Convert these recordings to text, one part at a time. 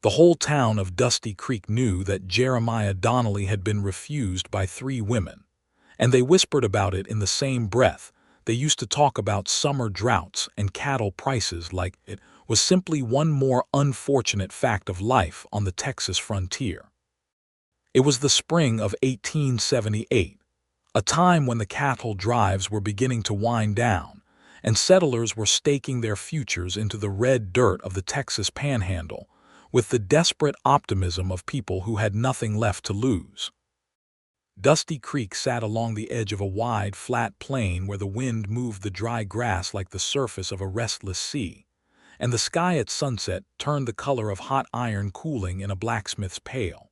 The whole town of Dusty Creek knew that Jeremiah Donnelly had been refused by 3 women, and they whispered about it in the same breath. They used to talk about summer droughts and cattle prices like it was simply one more unfortunate fact of life on the Texas frontier. It was the spring of 1878, a time when the cattle drives were beginning to wind down, and settlers were staking their futures into the red dirt of the Texas Panhandle, with the desperate optimism of people who had nothing left to lose. Dusty Creek sat along the edge of a wide, flat plain where the wind moved the dry grass like the surface of a restless sea, and the sky at sunset turned the color of hot iron cooling in a blacksmith's pail.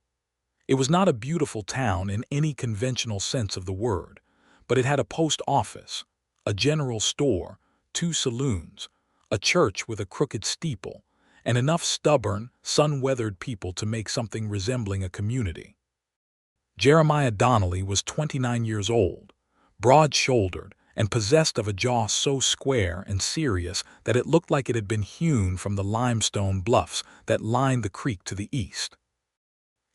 It was not a beautiful town in any conventional sense of the word, but it had a post office, a general store, 2 saloons, a church with a crooked steeple, and enough stubborn, sun-weathered people to make something resembling a community. Jeremiah Donnelly was 29 years old, broad-shouldered, and possessed of a jaw so square and serious that it looked like it had been hewn from the limestone bluffs that lined the creek to the east.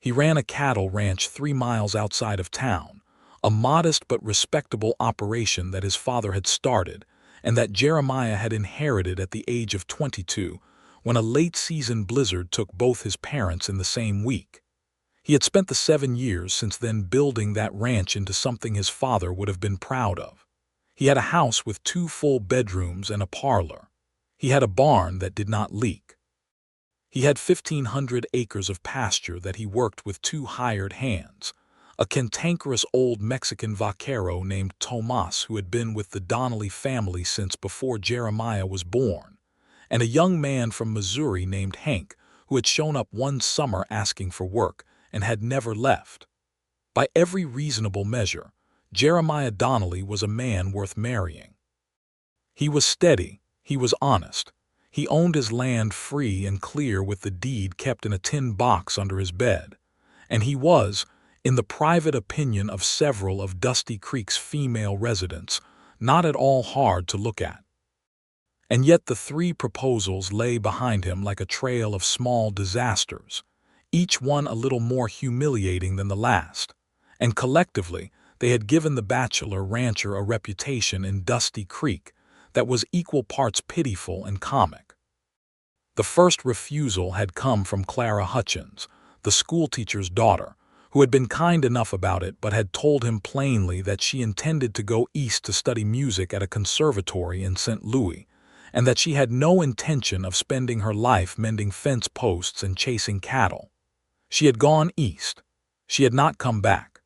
He ran a cattle ranch 3 miles outside of town, a modest but respectable operation that his father had started and that Jeremiah had inherited at the age of 22 when a late-season blizzard took both his parents in the same week. He had spent the 7 years since then building that ranch into something his father would have been proud of. He had a house with 2 full bedrooms and a parlor. He had a barn that did not leak. He had 1,500 acres of pasture that he worked with 2 hired hands, a cantankerous old Mexican vaquero named Tomas who had been with the Donnelly family since before Jeremiah was born, and a young man from Missouri named Hank who had shown up one summer asking for work and had never left. By every reasonable measure, Jeremiah Donnelly was a man worth marrying. He was steady, he was honest, he owned his land free and clear with the deed kept in a tin box under his bed, and he was, in the private opinion of several of Dusty Creek's female residents, not at all hard to look at. And yet the 3 proposals lay behind him like a trail of small disasters, each one a little more humiliating than the last, and collectively they had given the bachelor rancher a reputation in Dusty Creek that was equal parts pitiful and comic. The first refusal had come from Clara Hutchins, the schoolteacher's daughter, who had been kind enough about it but had told him plainly that she intended to go east to study music at a conservatory in St. Louis, and that she had no intention of spending her life mending fence posts and chasing cattle. She had gone east. She had not come back.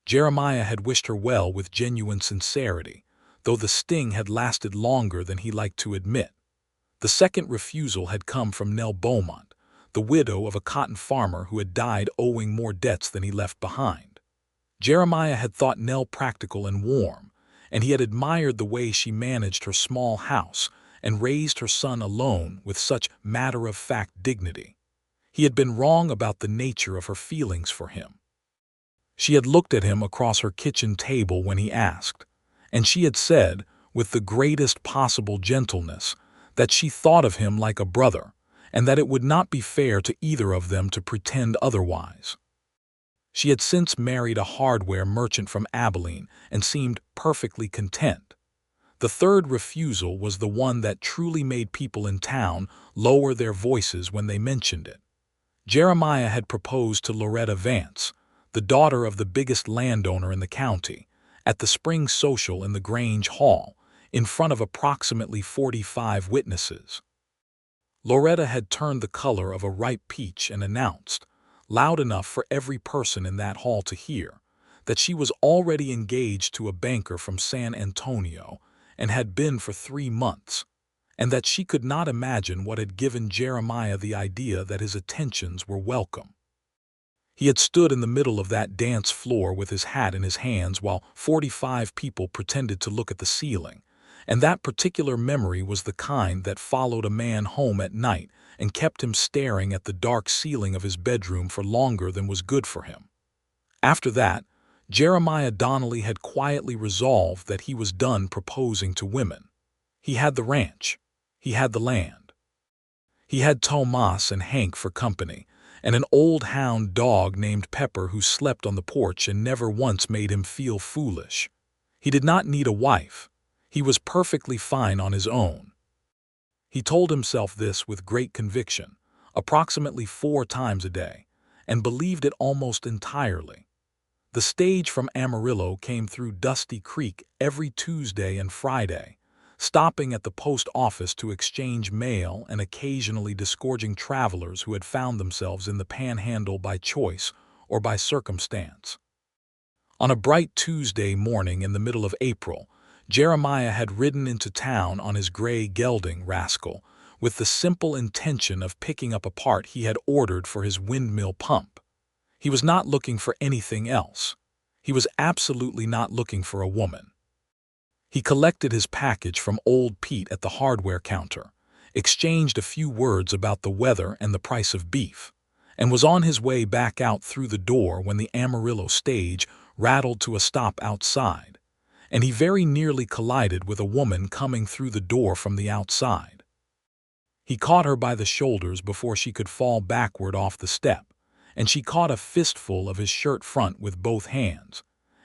Jeremiah had wished her well with genuine sincerity, though the sting had lasted longer than he liked to admit. The second refusal had come from Nell Beaumont, the widow of a cotton farmer who had died owing more debts than he left behind. Jeremiah had thought Nell practical and warm, and he had admired the way she managed her small house and raised her son alone with such matter-of-fact dignity. He had been wrong about the nature of her feelings for him. She had looked at him across her kitchen table when he asked, and she had said, with the greatest possible gentleness, that she thought of him like a brother, and that it would not be fair to either of them to pretend otherwise. She had since married a hardware merchant from Abilene and seemed perfectly content. The third refusal was the one that truly made people in town lower their voices when they mentioned it. Jeremiah had proposed to Loretta Vance, the daughter of the biggest landowner in the county, at the spring social in the Grange Hall, in front of approximately 45 witnesses. Loretta had turned the color of a ripe peach and announced, loud enough for every person in that hall to hear, that she was already engaged to a banker from San Antonio and had been for 3 months, and that she could not imagine what had given Jeremiah the idea that his attentions were welcome. He had stood in the middle of that dance floor with his hat in his hands while 45 people pretended to look at the ceiling, and that particular memory was the kind that followed a man home at night and kept him staring at the dark ceiling of his bedroom for longer than was good for him. After that, Jeremiah Donnelly had quietly resolved that he was done proposing to women. He had the ranch. He had the land. He had Tomas and Hank for company, and an old hound dog named Pepper who slept on the porch and never once made him feel foolish. He did not need a wife. He was perfectly fine on his own. He told himself this with great conviction, approximately 4 times a day, and believed it almost entirely. The stage from Amarillo came through Dusty Creek every Tuesday and Friday, stopping at the post office to exchange mail and occasionally disgorging travelers who had found themselves in the Panhandle by choice or by circumstance. On a bright Tuesday morning in the middle of April, Jeremiah had ridden into town on his gray gelding rascal with the simple intention of picking up a part he had ordered for his windmill pump. He was not looking for anything else. He was absolutely not looking for a woman. He collected his package from old Pete at the hardware counter, exchanged a few words about the weather and the price of beef, and was on his way back out through the door when the Amarillo stage rattled to a stop outside, and he very nearly collided with a woman coming through the door from the outside. He caught her by the shoulders before she could fall backward off the step, and she caught a fistful of his shirt front with both hands,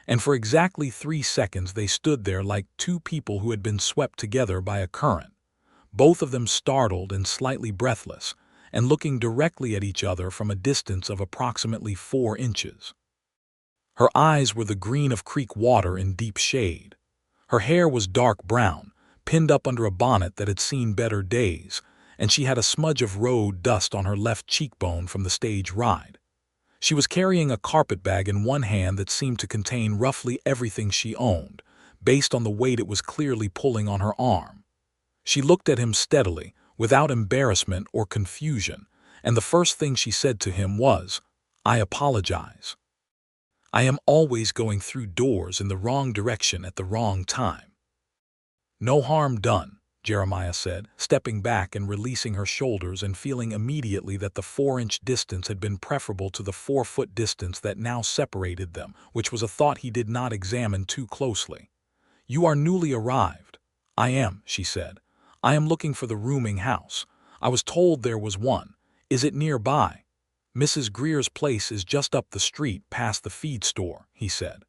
and for exactly 3 seconds they stood there like two people who had been swept together by a current, both of them startled and slightly breathless, and looking directly at each other from a distance of approximately 4 inches. Her eyes were the green of creek water in deep shade. Her hair was dark brown, pinned up under a bonnet that had seen better days, and she had a smudge of road dust on her left cheekbone from the stage ride. She was carrying a carpetbag in one hand that seemed to contain roughly everything she owned, based on the weight it was clearly pulling on her arm. She looked at him steadily, without embarrassment or confusion, and the first thing she said to him was, "I apologize. I am always going through doors in the wrong direction at the wrong time." "No harm done," Jeremiah said, stepping back and releasing her shoulders and feeling immediately that the 4-inch distance had been preferable to the 4-foot distance that now separated them, which was a thought he did not examine too closely. "You are newly arrived." "I am," she said. "I am looking for the rooming house. I was told there was one. Is it nearby?" "Mrs. Greer's place is just up the street past the feed store," he said.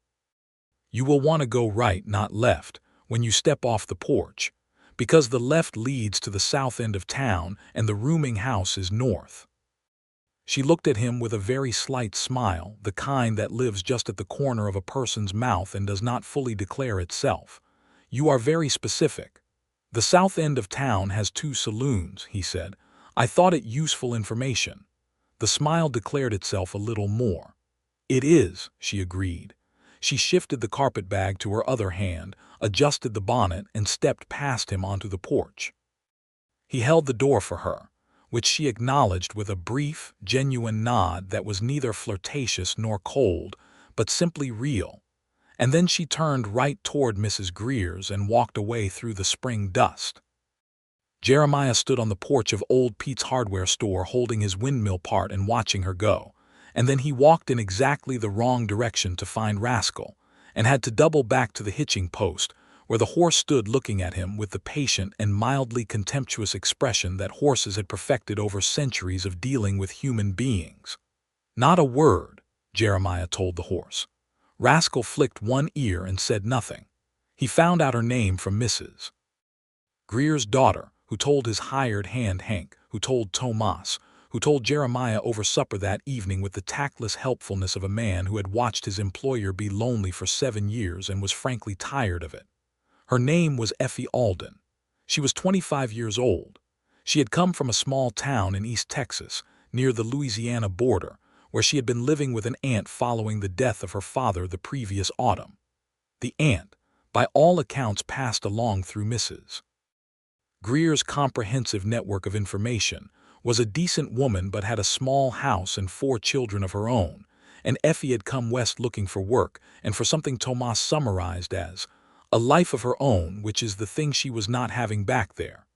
"You will want to go right, not left, when you step off the porch, because the left leads to the south end of town and the rooming house is north." She looked at him with a very slight smile, the kind that lives just at the corner of a person's mouth and does not fully declare itself. "You are very specific." "The south end of town has 2 saloons," he said. "I thought it useful information." The smile declared itself a little more. "It is," she agreed. She shifted the carpetbag to her other hand, adjusted the bonnet, and stepped past him onto the porch. He held the door for her, which she acknowledged with a brief, genuine nod that was neither flirtatious nor cold, but simply real, and then she turned right toward Mrs. Greer's and walked away through the spring dust. Jeremiah stood on the porch of old Pete's hardware store holding his windmill part and watching her go, and then he walked in exactly the wrong direction to find Rascal, and had to double back to the hitching post, where the horse stood looking at him with the patient and mildly contemptuous expression that horses had perfected over centuries of dealing with human beings. "Not a word," Jeremiah told the horse. Rascal flicked one ear and said nothing. He found out her name from Mrs. Greer's daughter, who told his hired hand Hank, who told Tomas, who told Jeremiah over supper that evening with the tactless helpfulness of a man who had watched his employer be lonely for 7 years and was frankly tired of it. Her name was Effie Alden. She was 25 years old. She had come from a small town in East Texas, near the Louisiana border, where she had been living with an aunt following the death of her father the previous autumn. The aunt, by all accounts, passed along through Mrs. Greer's comprehensive network of information, was a decent woman but had a small house and 4 children of her own, and Effie had come west looking for work and for something Tomas summarized as a life of her own, which is the thing she was not having back there.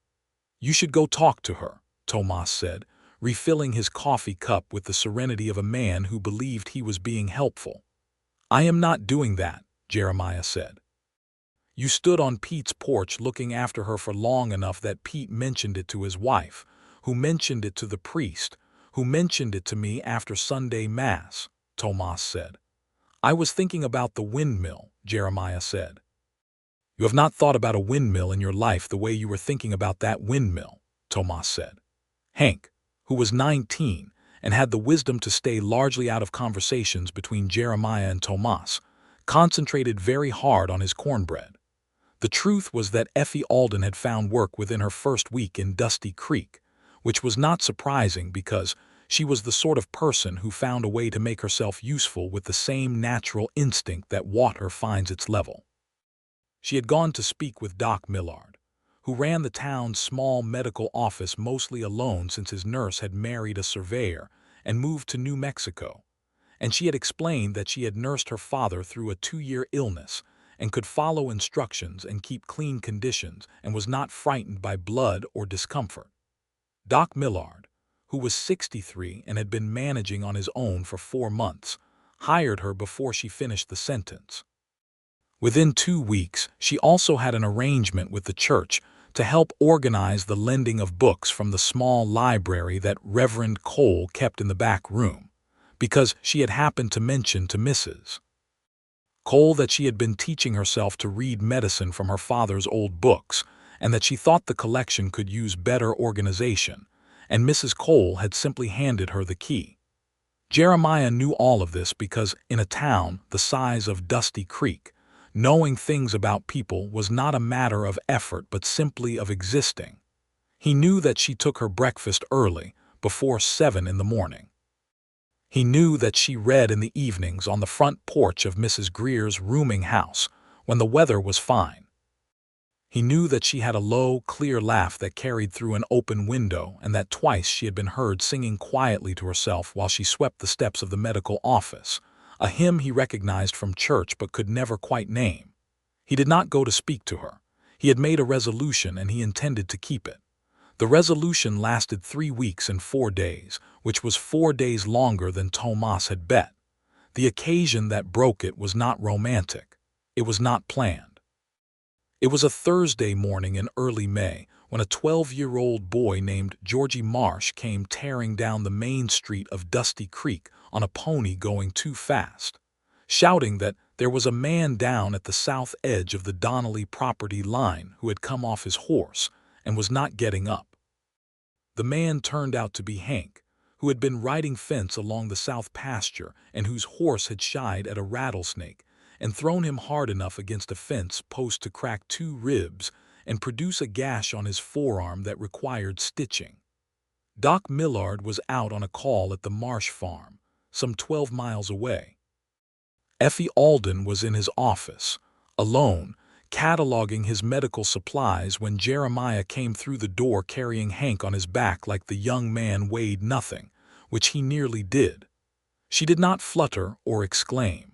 "You should go talk to her," Tomas said, refilling his coffee cup with the serenity of a man who believed he was being helpful. "I am not doing that," Jeremiah said. "You stood on Pete's porch looking after her for long enough that Pete mentioned it to his wife, who mentioned it to the priest, who mentioned it to me after Sunday Mass, Tomas said. I was thinking about the windmill, Jeremiah said. You have not thought about a windmill in your life the way you were thinking about that windmill, Tomas said. Hank, who was 19 and had the wisdom to stay largely out of conversations between Jeremiah and Tomas, concentrated very hard on his cornbread. The truth was that Effie Alden had found work within her first week in Dusty Creek, which was not surprising because she was the sort of person who found a way to make herself useful with the same natural instinct that water finds its level. She had gone to speak with Doc Millard, who ran the town's small medical office mostly alone since his nurse had married a surveyor and moved to New Mexico, and she had explained that she had nursed her father through a 2-year illness and could follow instructions and keep clean conditions and was not frightened by blood or discomfort. Doc Millard, who was 63 and had been managing on his own for 4 months, hired her before she finished the sentence. Within 2 weeks, she also had an arrangement with the church to help organize the lending of books from the small library that Reverend Cole kept in the back room, because she had happened to mention to Mrs. Cole that she had been teaching herself to read medicine from her father's old books and that she thought the collection could use better organization, and Mrs. Cole had simply handed her the key. Jeremiah knew all of this because in a town the size of Dusty Creek, knowing things about people was not a matter of effort but simply of existing. He knew that she took her breakfast early, before 7 in the morning. He knew that she read in the evenings on the front porch of Mrs. Greer's rooming house when the weather was fine. He knew that she had a low, clear laugh that carried through an open window and that twice she had been heard singing quietly to herself while she swept the steps of the medical office, a hymn he recognized from church but could never quite name. He did not go to speak to her. He had made a resolution and he intended to keep it. The resolution lasted 3 weeks and 4 days, which was 4 days longer than Tomas had bet. The occasion that broke it was not romantic. It was not planned. It was a Thursday morning in early May when a 12-year-old boy named Georgie Marsh came tearing down the main street of Dusty Creek on a pony going too fast, shouting that there was a man down at the south edge of the Donnelly property line who had come off his horse and was not getting up. The man turned out to be Hank, who had been riding fence along the south pasture and whose horse had shied at a rattlesnake and thrown him hard enough against a fence post to crack 2 ribs and produce a gash on his forearm that required stitching. Doc Millard was out on a call at the Marsh farm, some 12 miles away. Effie Alden was in his office, alone, cataloging his medical supplies when Jeremiah came through the door carrying Hank on his back like the young man weighed nothing, which he nearly did. She did not flutter or exclaim.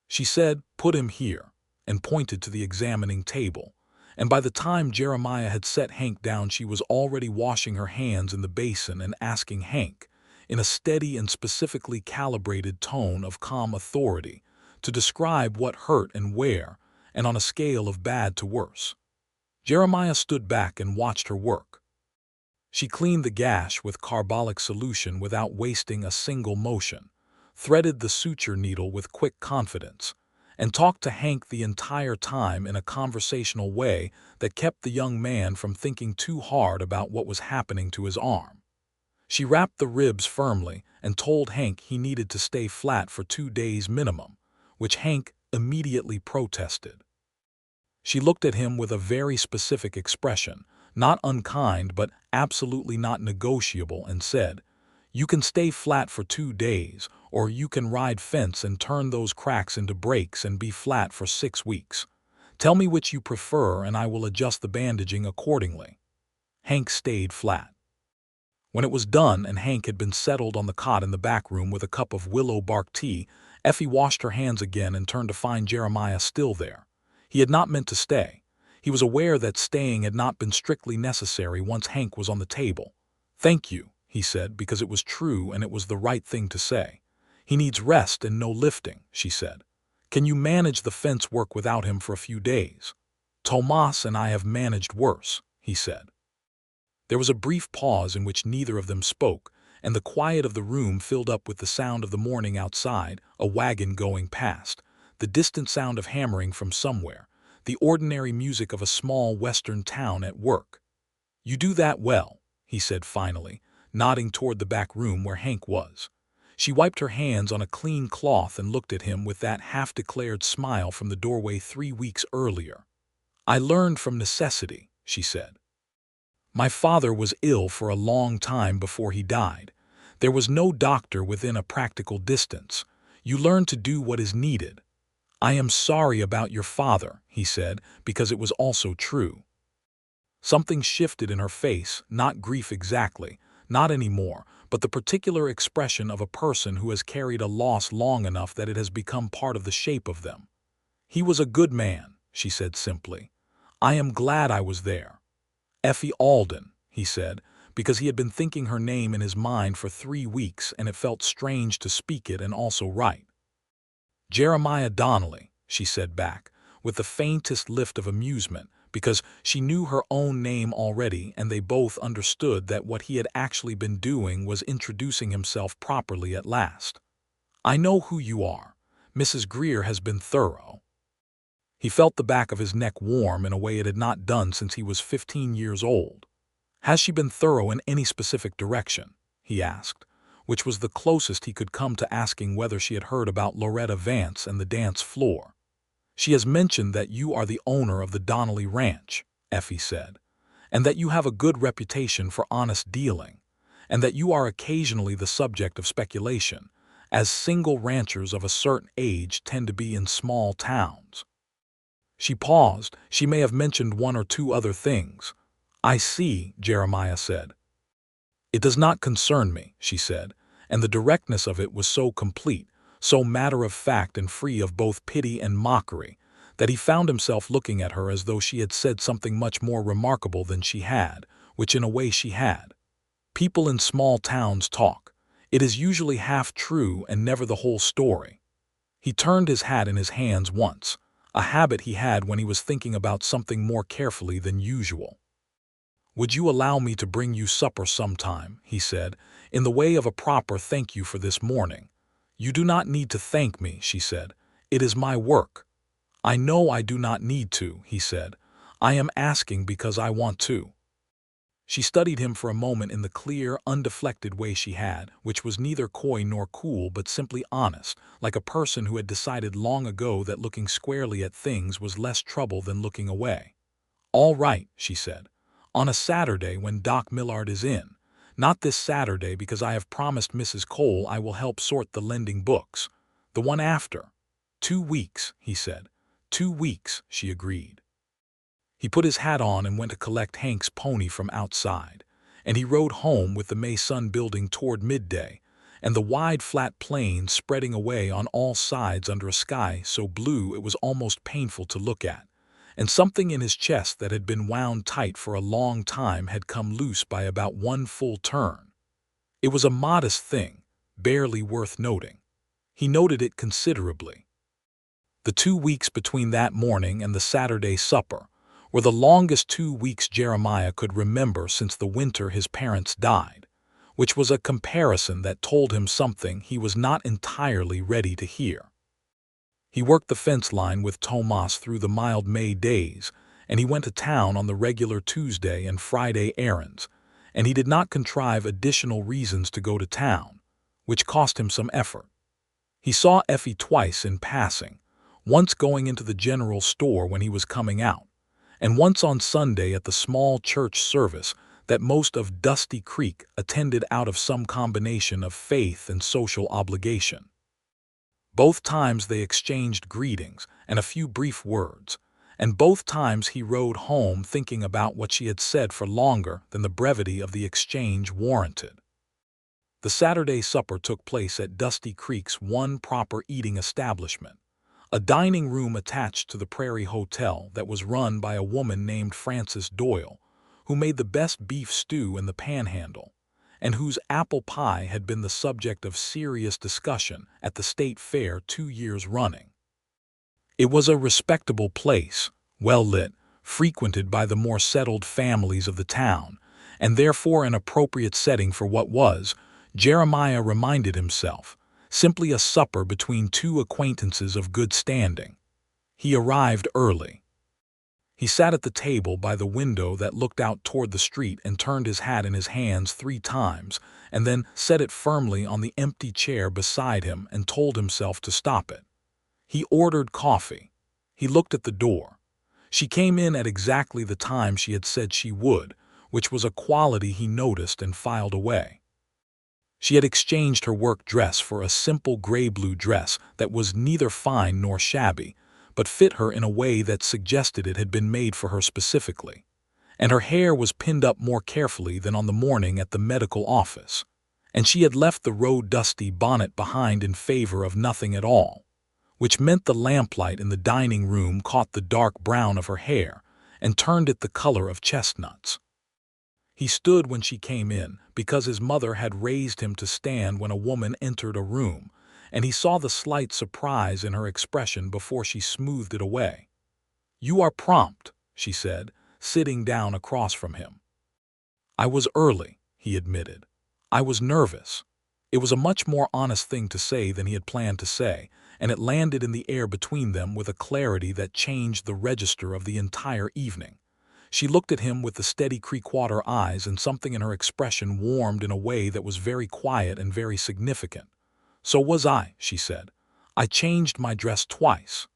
She said, "Put him here," and pointed to the examining table, and by the time Jeremiah had set Hank down she was already washing her hands in the basin and asking Hank, in a steady and specifically calibrated tone of calm authority, to describe what hurt and where, and on a scale of bad to worse. Jeremiah stood back and watched her work. She cleaned the gash with carbolic solution without wasting a single motion, threaded the suture needle with quick confidence, and talked to Hank the entire time in a conversational way that kept the young man from thinking too hard about what was happening to his arm. She wrapped the ribs firmly and told Hank he needed to stay flat for 2 days minimum, which Hank immediately protested. She looked at him with a very specific expression, not unkind but absolutely not negotiable, and said, "You can stay flat for 2 days, or you can ride fence and turn those cracks into breaks and be flat for 6 weeks. Tell me which you prefer and I will adjust the bandaging accordingly." Hank stayed flat. When it was done and Hank had been settled on the cot in the back room with a cup of willow bark tea, Effie washed her hands again and turned to find Jeremiah still there. He had not meant to stay. He was aware that staying had not been strictly necessary once Hank was on the table. "Thank you," he said, because it was true and it was the right thing to say. "He needs rest and no lifting," she said. "Can you manage the fence work without him for a few days?" "Tomas and I have managed worse," he said. There was a brief pause in which neither of them spoke, and the quiet of the room filled up with the sound of the morning outside, a wagon going past, the distant sound of hammering from somewhere, the ordinary music of a small western town at work. "You do that well," he said finally, nodding toward the back room where Hank was. She wiped her hands on a clean cloth and looked at him with that half-declared smile from the doorway 3 weeks earlier. "I learned from necessity," she said. "My father was ill for a long time before he died. There was no doctor within a practical distance. You learn to do what is needed. I am sorry about your father," he said, because it was also true. Something shifted in her face, not grief exactly, not anymore, but the particular expression of a person who has carried a loss long enough that it has become part of the shape of them. "He was a good man," she said simply. "I am glad I was there." "Effie Alden," he said, because he had been thinking her name in his mind for 3 weeks and it felt strange to speak it and also write. "Jeremiah Donnelly," she said back, with the faintest lift of amusement, because she knew her own name already and they both understood that what he had actually been doing was introducing himself properly at last. "I know who you are. Mrs. Greer has been thorough." He felt the back of his neck warm in a way it had not done since he was 15 years old. "Has she been thorough in any specific direction?" he asked, which was the closest he could come to asking whether she had heard about Loretta Vance and the dance floor. "She has mentioned that you are the owner of the Donnelly Ranch," Effie said, "and that you have a good reputation for honest dealing, and that you are occasionally the subject of speculation, as single ranchers of a certain age tend to be in small towns." She paused. She may have mentioned one or two other things. "I see," Jeremiah said. "It does not concern me," she said, and the directness of it was so complete, so matter-of-fact and free of both pity and mockery, that he found himself looking at her as though she had said something much more remarkable than she had, which in a way she had. People in small towns talk. It is usually half true and never the whole story. He turned his hat in his hands once, a habit he had when he was thinking about something more carefully than usual. "Would you allow me to bring you supper sometime?" he said, "in the way of a proper thank you for this morning." "You do not need to thank me," she said. "It is my work." "I know I do not need to," he said. "I am asking because I want to." She studied him for a moment in the clear, undeflected way she had, which was neither coy nor cool but simply honest, like a person who had decided long ago that looking squarely at things was less trouble than looking away. "All right," she said. "On a Saturday when Doc Millard is in. Not this Saturday because I have promised Mrs. Cole I will help sort the lending books. The one after." 2 weeks, he said. 2 weeks, she agreed. He put his hat on and went to collect Hank's pony from outside, and he rode home with the May sun building toward midday, and the wide flat plain spreading away on all sides under a sky so blue it was almost painful to look at, and something in his chest that had been wound tight for a long time had come loose by about one full turn. It was a modest thing, barely worth noting. He noted it considerably. The 2 weeks between that morning and the Saturday supper were the longest 2 weeks Jeremiah could remember since the winter his parents died, which was a comparison that told him something he was not entirely ready to hear. He worked the fence line with Tomas through the mild May days, and he went to town on the regular Tuesday and Friday errands, and he did not contrive additional reasons to go to town, which cost him some effort. He saw Effie twice in passing, once going into the general store when he was coming out, and once on Sunday at the small church service that most of Dusty Creek attended out of some combination of faith and social obligation. Both times they exchanged greetings and a few brief words, and both times he rode home thinking about what she had said for longer than the brevity of the exchange warranted. The Saturday supper took place at Dusty Creek's one proper eating establishment, a dining room attached to the Prairie Hotel that was run by a woman named Frances Doyle, who made the best beef stew in the Panhandle, and whose apple pie had been the subject of serious discussion at the state fair 2 years running. It was a respectable place, well lit, frequented by the more settled families of the town, and therefore an appropriate setting for what was, Jeremiah reminded himself, simply a supper between two acquaintances of good standing. He arrived early. He sat at the table by the window that looked out toward the street and turned his hat in his hands 3 times, and then set it firmly on the empty chair beside him and told himself to stop it. He ordered coffee. He looked at the door. She came in at exactly the time she had said she would, which was a quality he noticed and filed away. She had exchanged her work dress for a simple gray-blue dress that was neither fine nor shabby, but fit her in a way that suggested it had been made for her specifically. And her hair was pinned up more carefully than on the morning at the medical office. And she had left the road-dusty bonnet behind in favor of nothing at all, which meant the lamplight in the dining room caught the dark brown of her hair and turned it the color of chestnuts. He stood when she came in because his mother had raised him to stand when a woman entered a room, and he saw the slight surprise in her expression before she smoothed it away. "You are prompt," she said, sitting down across from him. "I was early," he admitted. "I was nervous." It was a much more honest thing to say than he had planned to say, and it landed in the air between them with a clarity that changed the register of the entire evening. She looked at him with the steady Creekwater eyes, and something in her expression warmed in a way that was very quiet and very significant. "So was I," she said. "I changed my dress twice."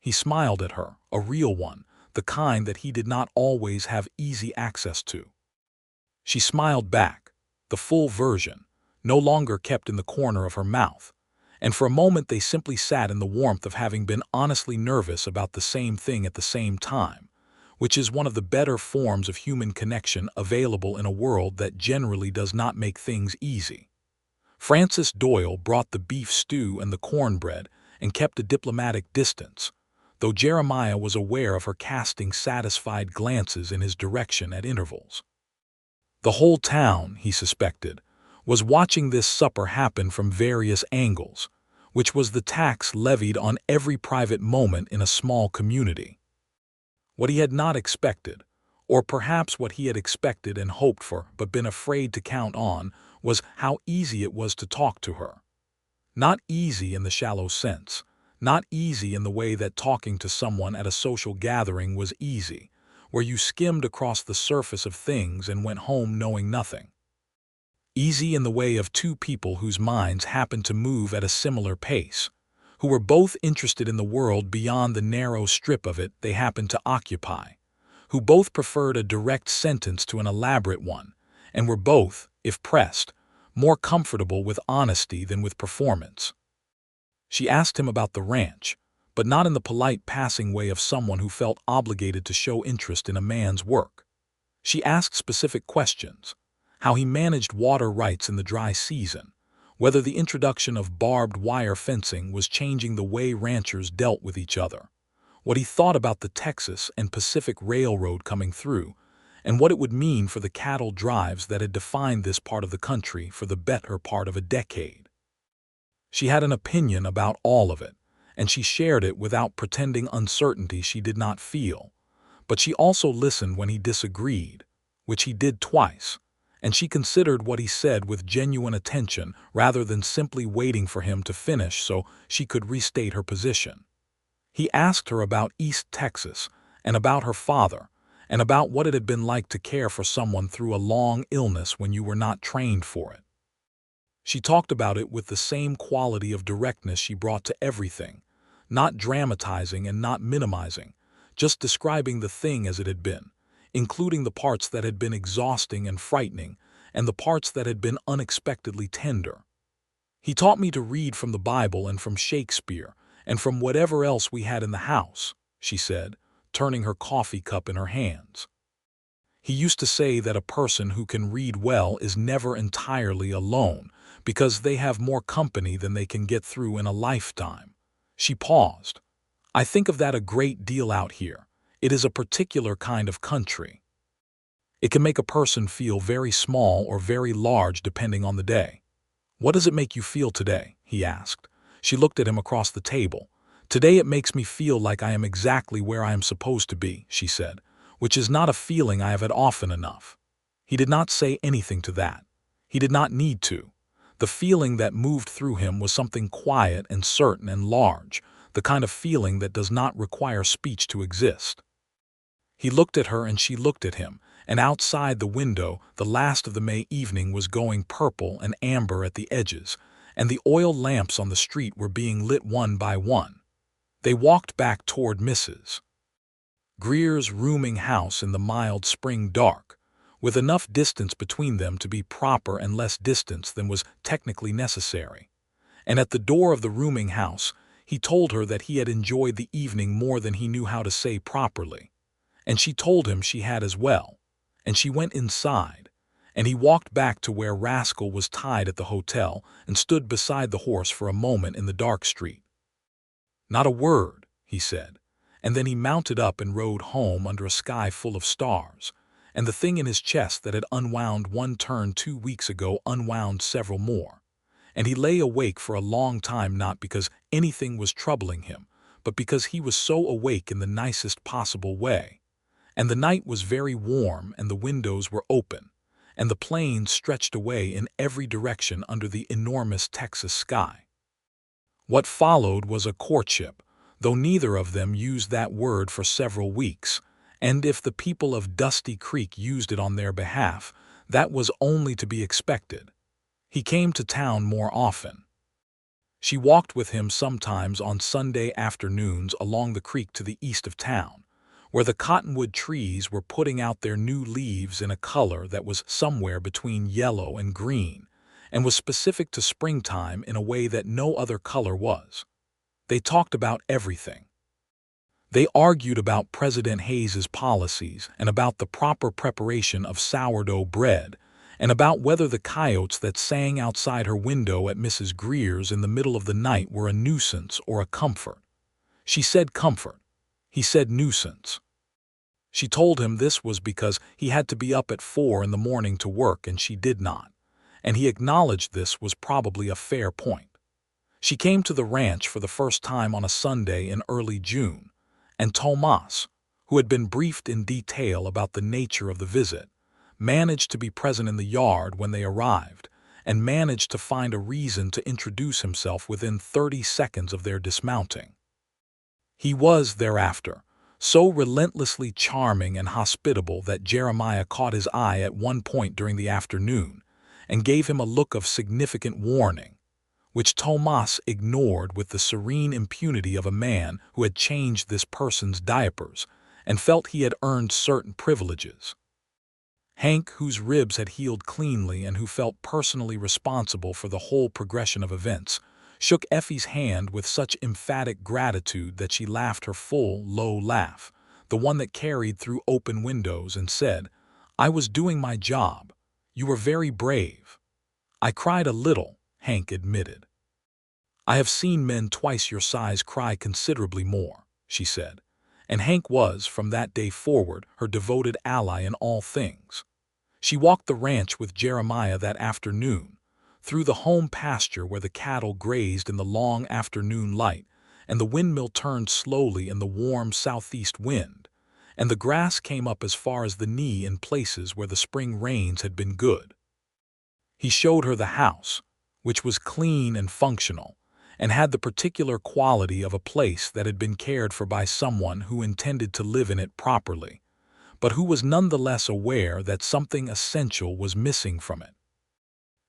He smiled at her, a real one, the kind that he did not always have easy access to. She smiled back, the full version, no longer kept in the corner of her mouth, and for a moment they simply sat in the warmth of having been honestly nervous about the same thing at the same time, which is one of the better forms of human connection available in a world that generally does not make things easy. Francis Doyle brought the beef stew and the cornbread and kept a diplomatic distance, though Jeremiah was aware of her casting satisfied glances in his direction at intervals. The whole town, he suspected, was watching this supper happen from various angles, which was the tax levied on every private moment in a small community. What he had not expected, or perhaps what he had expected and hoped for but been afraid to count on, was how easy it was to talk to her. Not easy in the shallow sense, not easy in the way that talking to someone at a social gathering was easy, where you skimmed across the surface of things and went home knowing nothing. Easy in the way of two people whose minds happened to move at a similar pace, who were both interested in the world beyond the narrow strip of it they happened to occupy, who both preferred a direct sentence to an elaborate one, and were both, if pressed, more comfortable with honesty than with performance. She asked him about the ranch, but not in the polite passing way of someone who felt obligated to show interest in a man's work. She asked specific questions: how he managed water rights in the dry season, whether the introduction of barbed wire fencing was changing the way ranchers dealt with each other, what he thought about the Texas and Pacific Railroad coming through, and what it would mean for the cattle drives that had defined this part of the country for the better part of a decade. She had an opinion about all of it, and she shared it without pretending uncertainty she did not feel, but she also listened when he disagreed, which he did twice, and she considered what he said with genuine attention rather than simply waiting for him to finish so she could restate her position. He asked her about East Texas and about her father, and about what it had been like to care for someone through a long illness when you were not trained for it. She talked about it with the same quality of directness she brought to everything, not dramatizing and not minimizing, just describing the thing as it had been, including the parts that had been exhausting and frightening, and the parts that had been unexpectedly tender. "He taught me to read from the Bible and from Shakespeare, and from whatever else we had in the house," she said, turning her coffee cup in her hands. "He used to say that a person who can read well is never entirely alone, because they have more company than they can get through in a lifetime." She paused. "I think of that a great deal out here. It is a particular kind of country. It can make a person feel very small or very large depending on the day." "What does it make you feel today?" he asked. She looked at him across the table. "Today it makes me feel like I am exactly where I am supposed to be," she said, "which is not a feeling I have had often enough." He did not say anything to that. He did not need to. The feeling that moved through him was something quiet and certain and large, the kind of feeling that does not require speech to exist. He looked at her and she looked at him, and outside the window the last of the May evening was going purple and amber at the edges, and the oil lamps on the street were being lit one by one. They walked back toward Mrs. Greer's rooming house in the mild spring dark, with enough distance between them to be proper and less distance than was technically necessary. And at the door of the rooming house, he told her that he had enjoyed the evening more than he knew how to say properly. And she told him she had as well. And she went inside, and he walked back to where Rascal was tied at the hotel and stood beside the horse for a moment in the dark street. "Not a word," he said, and then he mounted up and rode home under a sky full of stars, and the thing in his chest that had unwound one turn 2 weeks ago unwound several more. And he lay awake for a long time, not because anything was troubling him, but because he was so awake in the nicest possible way. And the night was very warm, and the windows were open, and the plains stretched away in every direction under the enormous Texas sky. What followed was a courtship, though neither of them used that word for several weeks, and if the people of Dusty Creek used it on their behalf, that was only to be expected. He came to town more often. She walked with him sometimes on Sunday afternoons along the creek to the east of town, where the cottonwood trees were putting out their new leaves in a color that was somewhere between yellow and green, and was specific to springtime in a way that no other color was. They talked about everything. They argued about President Hayes's policies and about the proper preparation of sourdough bread, and about whether the coyotes that sang outside her window at Mrs. Greer's in the middle of the night were a nuisance or a comfort. She said comfort. He said nuisance. She told him this was because he had to be up at 4 in the morning to work and she did not, and he acknowledged this was probably a fair point. She came to the ranch for the first time on a Sunday in early June, and Tomas, who had been briefed in detail about the nature of the visit, managed to be present in the yard when they arrived, and managed to find a reason to introduce himself within 30 seconds of their dismounting. He was, thereafter, so relentlessly charming and hospitable that Jeremiah caught his eye at one point during the afternoon and gave him a look of significant warning, which Tomas ignored with the serene impunity of a man who had changed this person's diapers and felt he had earned certain privileges. Hank, whose ribs had healed cleanly and who felt personally responsible for the whole progression of events, shook Effie's hand with such emphatic gratitude that she laughed her full, low laugh, the one that carried through open windows, and said, "I was doing my job. You were very brave." "I cried a little," Hank admitted. "I have seen men twice your size cry considerably more," she said, and Hank was, from that day forward, her devoted ally in all things. She walked the ranch with Jeremiah that afternoon, through the home pasture where the cattle grazed in the long afternoon light, and the windmill turned slowly in the warm southeast wind, and the grass came up as far as the knee in places where the spring rains had been good. He showed her the house, which was clean and functional, and had the particular quality of a place that had been cared for by someone who intended to live in it properly, but who was nonetheless aware that something essential was missing from it.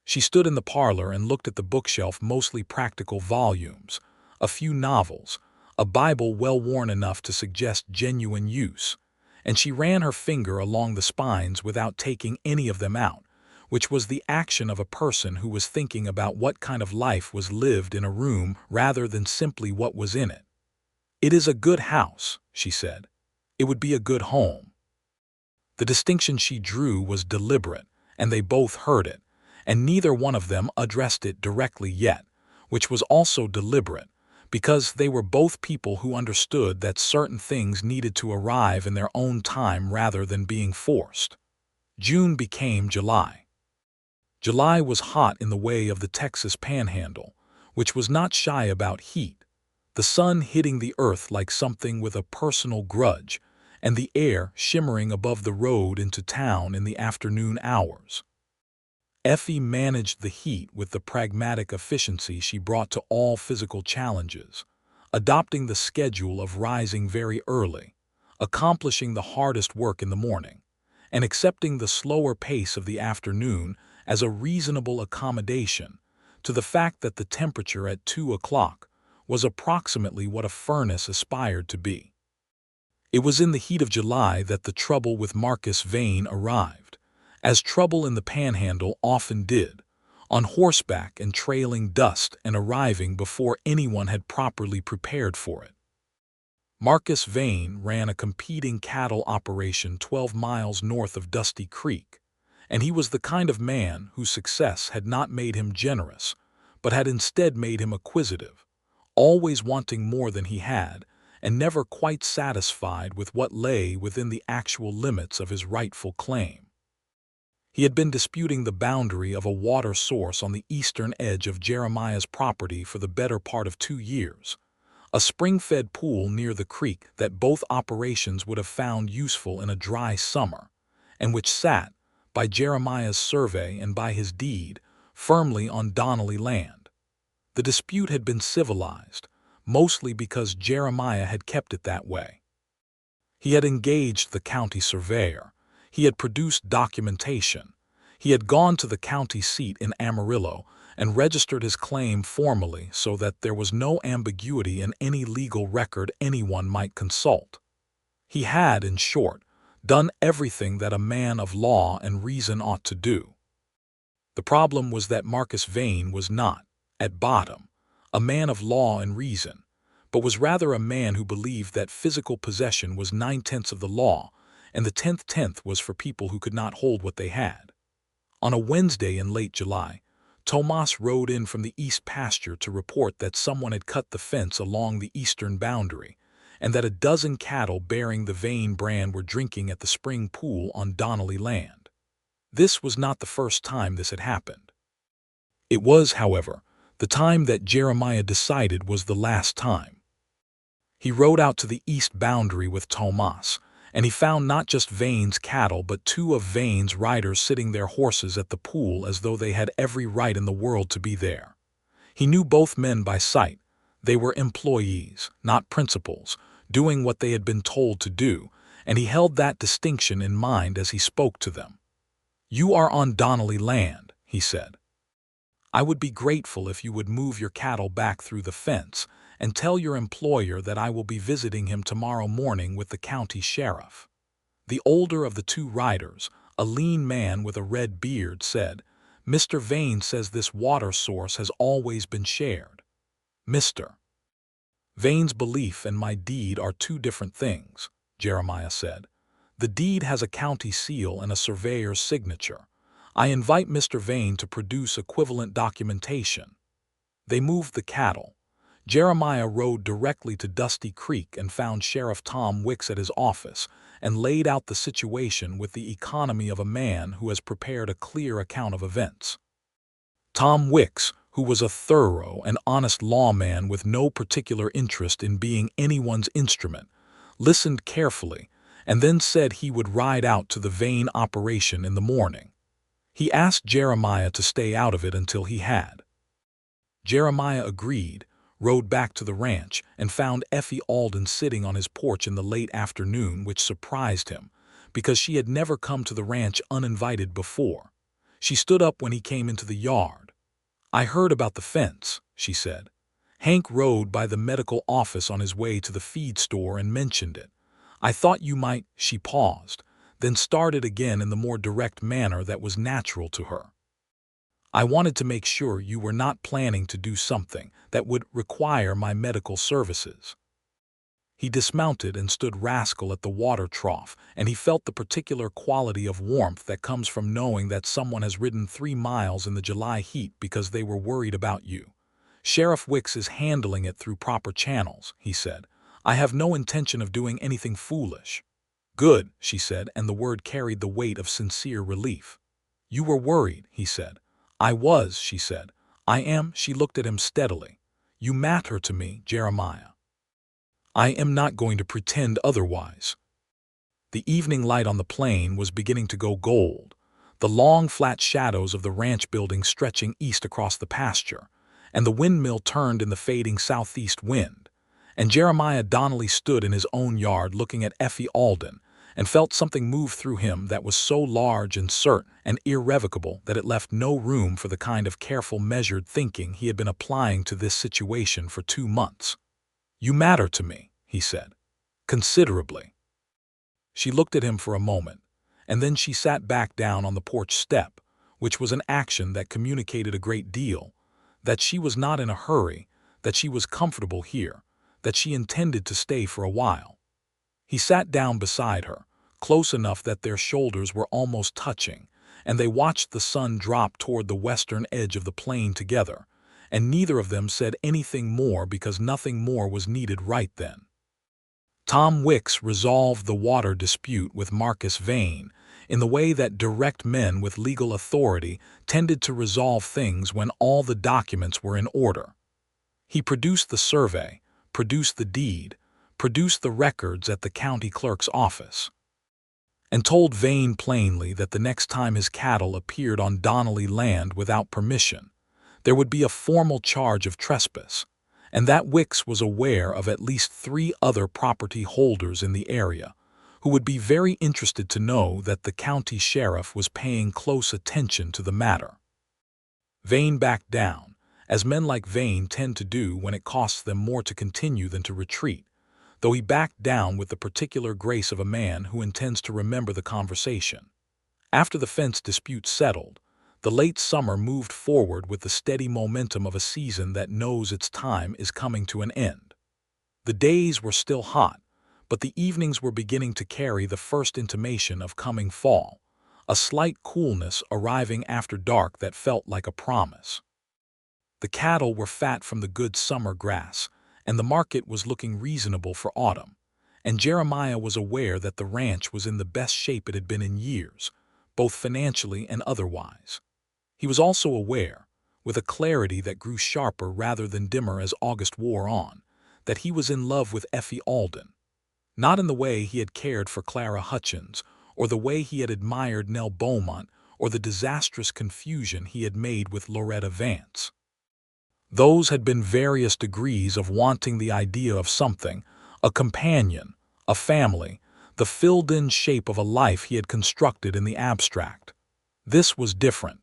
She stood in the parlor and looked at the bookshelf, mostly practical volumes, a few novels, a Bible well worn enough to suggest genuine use, and she ran her finger along the spines without taking any of them out, which was the action of a person who was thinking about what kind of life was lived in a room rather than simply what was in it. "It is a good house," she said. "It would be a good home." The distinction she drew was deliberate, and they both heard it, and neither one of them addressed it directly yet, which was also deliberate, because they were both people who understood that certain things needed to arrive in their own time rather than being forced. June became July. July was hot in the way of the Texas Panhandle, which was not shy about heat, the sun hitting the earth like something with a personal grudge, and the air shimmering above the road into town in the afternoon hours. Effie managed the heat with the pragmatic efficiency she brought to all physical challenges, adopting the schedule of rising very early, accomplishing the hardest work in the morning, and accepting the slower pace of the afternoon as a reasonable accommodation to the fact that the temperature at 2 o'clock was approximately what a furnace aspired to be. It was in the heat of July that the trouble with Marcus Vane arrived, as trouble in the Panhandle often did, on horseback and trailing dust and arriving before anyone had properly prepared for it. Marcus Vane ran a competing cattle operation 12 miles north of Dusty Creek, and he was the kind of man whose success had not made him generous, but had instead made him acquisitive, always wanting more than he had, and never quite satisfied with what lay within the actual limits of his rightful claim. He had been disputing the boundary of a water source on the eastern edge of Jeremiah's property for the better part of 2 years, a spring-fed pool near the creek that both operations would have found useful in a dry summer, and which sat, by Jeremiah's survey and by his deed, firmly on Donnelly land. The dispute had been civilized, mostly because Jeremiah had kept it that way. He had engaged the county surveyor. He had produced documentation. He had gone to the county seat in Amarillo and registered his claim formally so that there was no ambiguity in any legal record anyone might consult. He had, in short, done everything that a man of law and reason ought to do. The problem was that Marcus Vane was not, at bottom, a man of law and reason, but was rather a man who believed that physical possession was 9/10 of the law, and the 10th was for people who could not hold what they had. On a Wednesday in late July, Tomas rode in from the east pasture to report that someone had cut the fence along the eastern boundary, and that a dozen cattle bearing the Vane brand were drinking at the spring pool on Donnelly land. This was not the first time this had happened. It was, however, the time that Jeremiah decided was the last time. He rode out to the east boundary with Tomas, and he found not just Vane's cattle but 2 of Vane's riders sitting their horses at the pool as though they had every right in the world to be there. He knew both men by sight. They were employees, not principals, doing what they had been told to do, and he held that distinction in mind as he spoke to them. "You are on Donnelly land," he said. "I would be grateful if you would move your cattle back through the fence and tell your employer that I will be visiting him tomorrow morning with the county sheriff." The older of the 2 riders, a lean man with a red beard, said, "Mr. Vane says this water source has always been shared." "Mr. Vane's belief and my deed are 2 different things," Jeremiah said. "The deed has a county seal and a surveyor's signature. I invite Mr. Vane to produce equivalent documentation." They moved the cattle. Jeremiah rode directly to Dusty Creek and found Sheriff Tom Wicks at his office and laid out the situation with the economy of a man who has prepared a clear account of events. Tom Wicks, who was a thorough and honest lawman with no particular interest in being anyone's instrument, listened carefully and then said he would ride out to the Vane operation in the morning. He asked Jeremiah to stay out of it until he had. Jeremiah agreed, rode back to the ranch, and found Effie Alden sitting on his porch in the late afternoon, which surprised him, because she had never come to the ranch uninvited before. She stood up when he came into the yard. "I heard about the fence," she said. "Hank rode by the medical office on his way to the feed store and mentioned it. I thought you might—" She paused, then started again in the more direct manner that was natural to her. "I wanted to make sure you were not planning to do something that would require my medical services." He dismounted and stood Rascal at the water trough, and he felt the particular quality of warmth that comes from knowing that someone has ridden 3 miles in the July heat because they were worried about you. "Sheriff Wicks is handling it through proper channels," he said. "I have no intention of doing anything foolish." "Good," she said, and the word carried the weight of sincere relief. "You were worried," he said. "I was," she said. "I am." She looked at him steadily. "You matter to me, Jeremiah. I am not going to pretend otherwise." The evening light on the plain was beginning to go gold, the long flat shadows of the ranch building stretching east across the pasture, and the windmill turned in the fading southeast wind. And Jeremiah Donnelly stood in his own yard looking at Effie Alden, and felt something move through him that was so large and certain and irrevocable that it left no room for the kind of careful, measured thinking he had been applying to this situation for 2 months. "You matter to me," he said. "Considerably." She looked at him for a moment, and then she sat back down on the porch step, which was an action that communicated a great deal, that she was not in a hurry, that she was comfortable here, that she intended to stay for a while. He sat down beside her, close enough that their shoulders were almost touching, and they watched the sun drop toward the western edge of the plain together, and neither of them said anything more because nothing more was needed right then. Tom Wicks resolved the water dispute with Marcus Vane in the way that direct men with legal authority tended to resolve things when all the documents were in order. He produced the survey, produced the deed, produced the records at the county clerk's office, and told Vane plainly that the next time his cattle appeared on Donnelly land without permission, there would be a formal charge of trespass, and that Wicks was aware of at least 3 other property holders in the area who would be very interested to know that the county sheriff was paying close attention to the matter. Vane backed down, as men like Vane tend to do when it costs them more to continue than to retreat, though he backed down with the particular grace of a man who intends to remember the conversation. After the fence dispute settled, the late summer moved forward with the steady momentum of a season that knows its time is coming to an end. The days were still hot, but the evenings were beginning to carry the first intimation of coming fall, a slight coolness arriving after dark that felt like a promise. The cattle were fat from the good summer grass, and the market was looking reasonable for autumn, and Jeremiah was aware that the ranch was in the best shape it had been in years, both financially and otherwise. He was also aware, with a clarity that grew sharper rather than dimmer as August wore on, that he was in love with Effie Alden. Not in the way he had cared for Clara Hutchins, or the way he had admired Nell Beaumont, or the disastrous confusion he had made with Loretta Vance. Those had been various degrees of wanting the idea of something, a companion, a family, the filled-in shape of a life he had constructed in the abstract. This was different.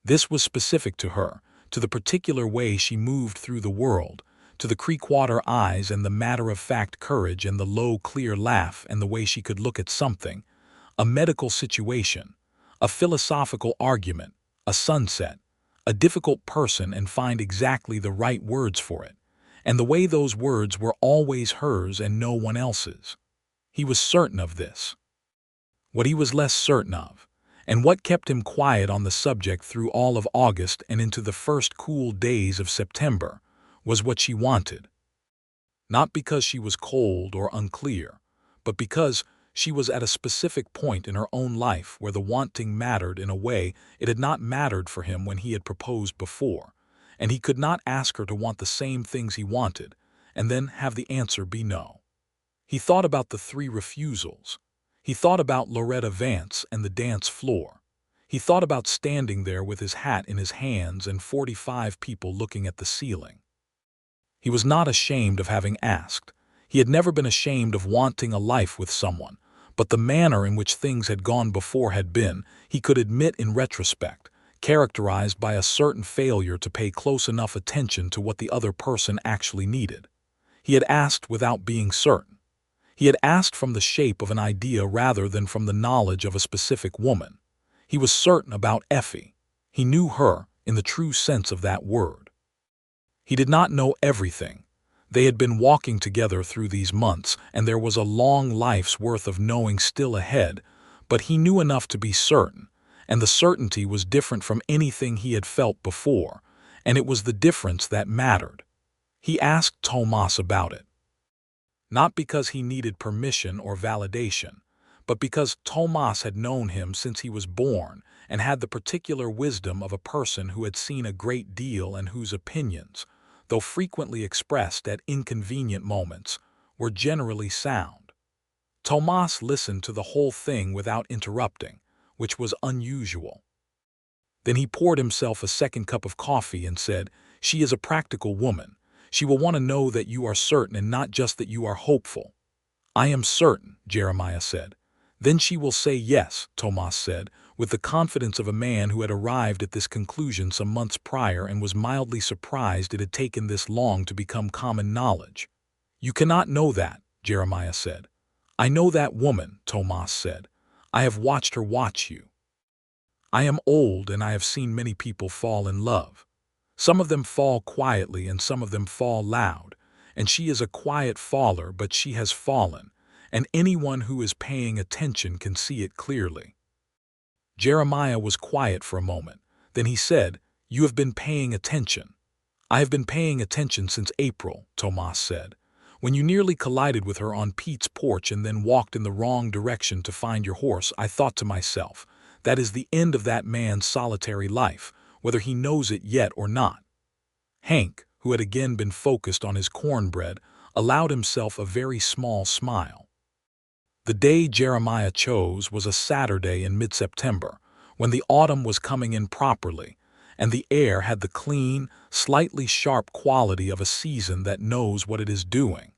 This was specific to her, to the particular way she moved through the world, to the creekwater eyes and the matter-of-fact courage and the low, clear laugh and the way she could look at something, a medical situation, a philosophical argument, a sunset, a difficult person and find exactly the right words for it, and the way those words were always hers and no one else's. He was certain of this. What he was less certain of, and what kept him quiet on the subject through all of August and into the first cool days of September, was what she wanted. Not because she was cold or unclear, but because she was at a specific point in her own life where the wanting mattered in a way it had not mattered for him when he had proposed before, and he could not ask her to want the same things he wanted, and then have the answer be no. He thought about the 3 refusals. He thought about Loretta Vance and the dance floor. He thought about standing there with his hat in his hands and 45 people looking at the ceiling. He was not ashamed of having asked. He had never been ashamed of wanting a life with someone, but the manner in which things had gone before had been, he could admit in retrospect, characterized by a certain failure to pay close enough attention to what the other person actually needed. He had asked without being certain. He had asked from the shape of an idea rather than from the knowledge of a specific woman. He was certain about Effie. He knew her in the true sense of that word. He did not know everything. They had been walking together through these months, and there was a long life's worth of knowing still ahead, but he knew enough to be certain, and the certainty was different from anything he had felt before, and it was the difference that mattered. He asked Tomas about it. Not because he needed permission or validation, but because Tomas had known him since he was born and had the particular wisdom of a person who had seen a great deal and whose opinions, though frequently expressed at inconvenient moments, were generally sound. Tomas listened to the whole thing without interrupting, which was unusual. Then he poured himself a second cup of coffee and said, "She is a practical woman. She will want to know that you are certain and not just that you are hopeful." "I am certain," Jeremiah said. "Then she will say yes," Tomas said, with the confidence of a man who had arrived at this conclusion some months prior and was mildly surprised it had taken this long to become common knowledge. "You cannot know that," Jeremiah said. "I know that woman," Tomas said. "I have watched her watch you. I am old and I have seen many people fall in love. Some of them fall quietly and some of them fall loud, and she is a quiet faller, but she has fallen, and anyone who is paying attention can see it clearly." Jeremiah was quiet for a moment. Then he said, "You have been paying attention." "I have been paying attention since April," Tomas said. "When you nearly collided with her on Pete's porch and then walked in the wrong direction to find your horse, I thought to myself, that is the end of that man's solitary life, whether he knows it yet or not." Hank, who had again been focused on his cornbread, allowed himself a very small smile. The day Jeremiah chose was a Saturday in mid-September, when the autumn was coming in properly, and the air had the clean, slightly sharp quality of a season that knows what it is doing.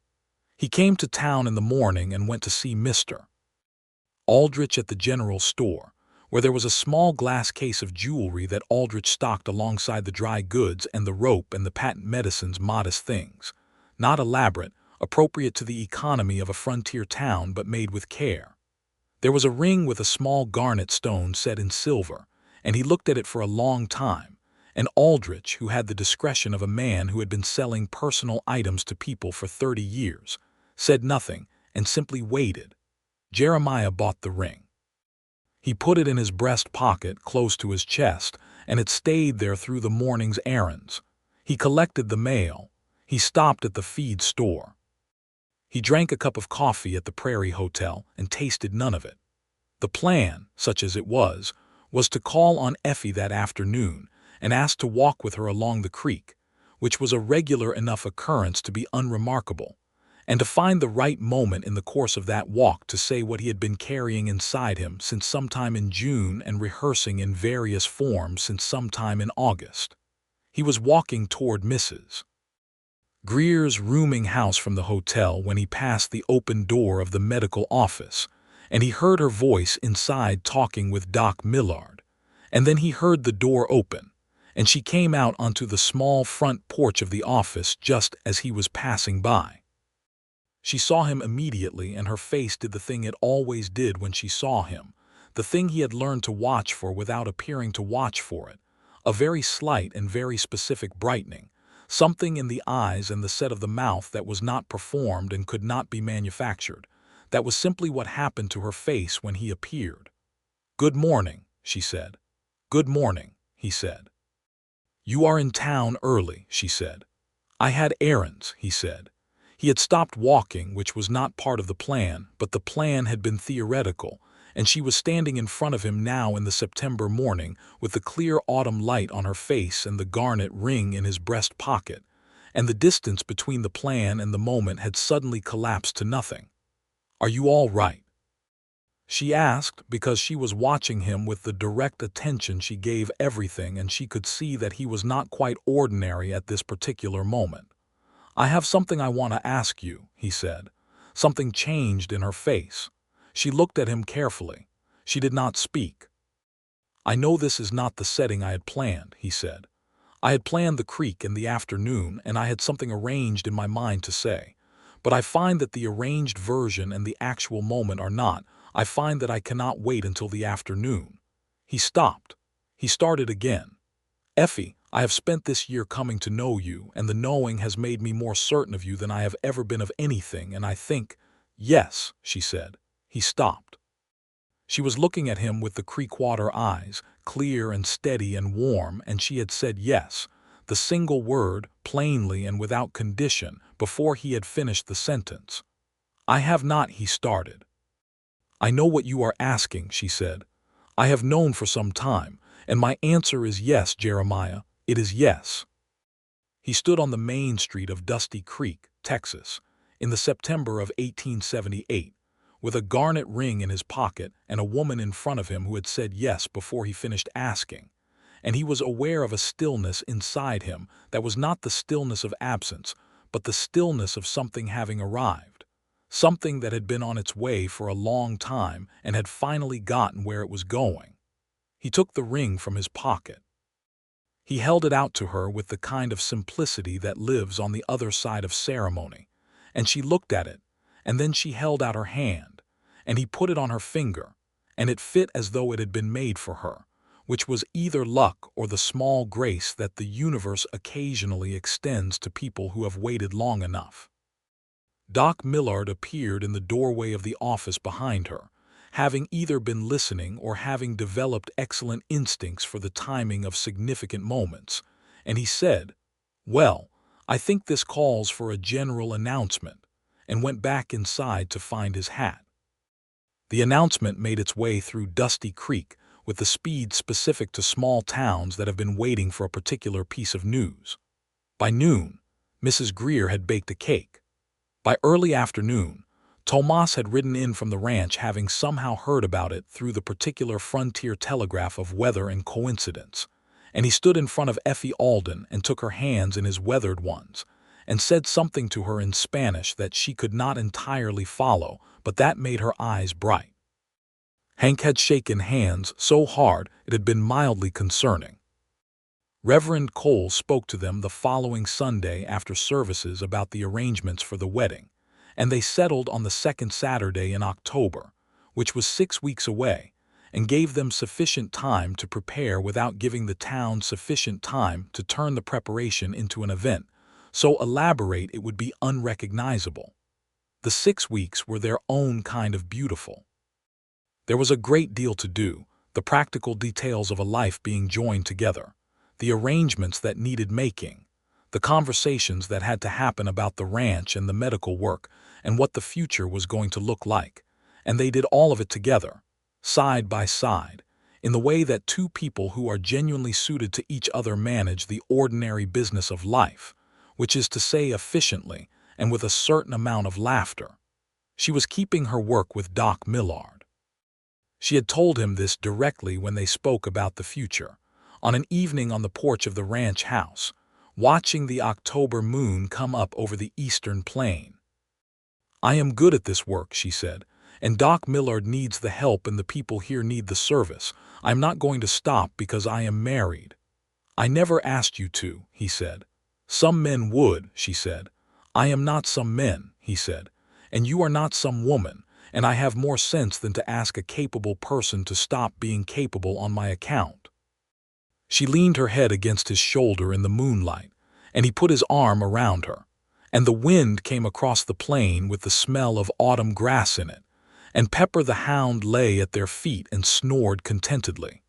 He came to town in the morning and went to see Mr. Aldrich at the general store, where there was a small glass case of jewelry that Aldrich stocked alongside the dry goods and the rope and the patent medicines, modest things, not elaborate, appropriate to the economy of a frontier town but made with care. There was a ring with a small garnet stone set in silver, and he looked at it for a long time, and Aldrich, who had the discretion of a man who had been selling personal items to people for 30 years, said nothing and simply waited. Jeremiah bought the ring. He put it in his breast pocket close to his chest, and it stayed there through the morning's errands. He collected the mail. He stopped at the feed store. He drank a cup of coffee at the Prairie Hotel and tasted none of it. The plan, such as it was to call on Effie that afternoon and ask to walk with her along the creek, which was a regular enough occurrence to be unremarkable, and to find the right moment in the course of that walk to say what he had been carrying inside him since sometime in June and rehearsing in various forms since sometime in August. He was walking toward Mrs. Greer's rooming house from the hotel when he passed the open door of the medical office, and he heard her voice inside talking with Doc Millard, and then he heard the door open, and she came out onto the small front porch of the office just as he was passing by. She saw him immediately, and her face did the thing it always did when she saw him, the thing he had learned to watch for without appearing to watch for it, a very slight and very specific brightening, something in the eyes and the set of the mouth that was not performed and could not be manufactured. That was simply what happened to her face when he appeared. "Good morning," she said. "Good morning," he said. "You are in town early," she said. "I had errands," he said. He had stopped walking, which was not part of the plan, but the plan had been theoretical, and she was standing in front of him now in the September morning with the clear autumn light on her face and the garnet ring in his breast pocket, and the distance between the plan and the moment had suddenly collapsed to nothing. "Are you all right?" she asked, because she was watching him with the direct attention she gave everything, and she could see that he was not quite ordinary at this particular moment. "I have something I want to ask you," he said. Something changed in her face. She looked at him carefully. She did not speak. "I know this is not the setting I had planned," he said. "I had planned the creek in the afternoon, and I had something arranged in my mind to say. But I find that the arranged version and the actual moment are not. I find that I cannot wait until the afternoon." He stopped. He started again. "Effie, I have spent this year coming to know you, and the knowing has made me more certain of you than I have ever been of anything, and I think—" "Yes," she said. He stopped. She was looking at him with the Creekwater eyes, clear and steady and warm, and she had said yes, the single word, plainly and without condition, before he had finished the sentence. "I have not," he started. "I know what you are asking," she said. "I have known for some time, and my answer is yes, Jeremiah, it is yes." He stood on the main street of Dusty Creek, Texas, in the September of 1878, with a garnet ring in his pocket and a woman in front of him who had said yes before he finished asking. And he was aware of a stillness inside him that was not the stillness of absence, but the stillness of something having arrived. Something that had been on its way for a long time and had finally gotten where it was going. He took the ring from his pocket. He held it out to her with the kind of simplicity that lives on the other side of ceremony, and she looked at it, and then she held out her hand, and he put it on her finger, and it fit as though it had been made for her, which was either luck or the small grace that the universe occasionally extends to people who have waited long enough. Doc Millard appeared in the doorway of the office behind her, having either been listening or having developed excellent instincts for the timing of significant moments, and he said, "Well, I think this calls for a general announcement," and went back inside to find his hat. The announcement made its way through Dusty Creek with the speed specific to small towns that have been waiting for a particular piece of news. By noon, Mrs. Greer had baked a cake. By early afternoon, Tomas had ridden in from the ranch, having somehow heard about it through the particular frontier telegraph of weather and coincidence, and he stood in front of Effie Alden and took her hands in his weathered ones, and said something to her in Spanish that she could not entirely follow, but that made her eyes bright. Hank had shaken hands so hard it had been mildly concerning. Reverend Cole spoke to them the following Sunday after services about the arrangements for the wedding, and they settled on the second Saturday in October, which was 6 weeks away, and gave them sufficient time to prepare without giving the town sufficient time to turn the preparation into an event so elaborate it would be unrecognizable. The 6 weeks were their own kind of beautiful. There was a great deal to do, the practical details of a life being joined together, the arrangements that needed making, the conversations that had to happen about the ranch and the medical work and what the future was going to look like, and they did all of it together, side by side, in the way that two people who are genuinely suited to each other manage the ordinary business of life, which is to say efficiently and with a certain amount of laughter. She was keeping her work with Doc Millard. She had told him this directly when they spoke about the future, on an evening on the porch of the ranch house, watching the October moon come up over the eastern plain. "I am good at this work," she said, "and Doc Millard needs the help and the people here need the service. I'm not going to stop because I am married." "I never asked you to," he said. "Some men would," she said. "I am not some men," he said, "and you are not some woman, and I have more sense than to ask a capable person to stop being capable on my account." She leaned her head against his shoulder in the moonlight, and he put his arm around her, and the wind came across the plain with the smell of autumn grass in it, and Pepper the hound lay at their feet and snored contentedly.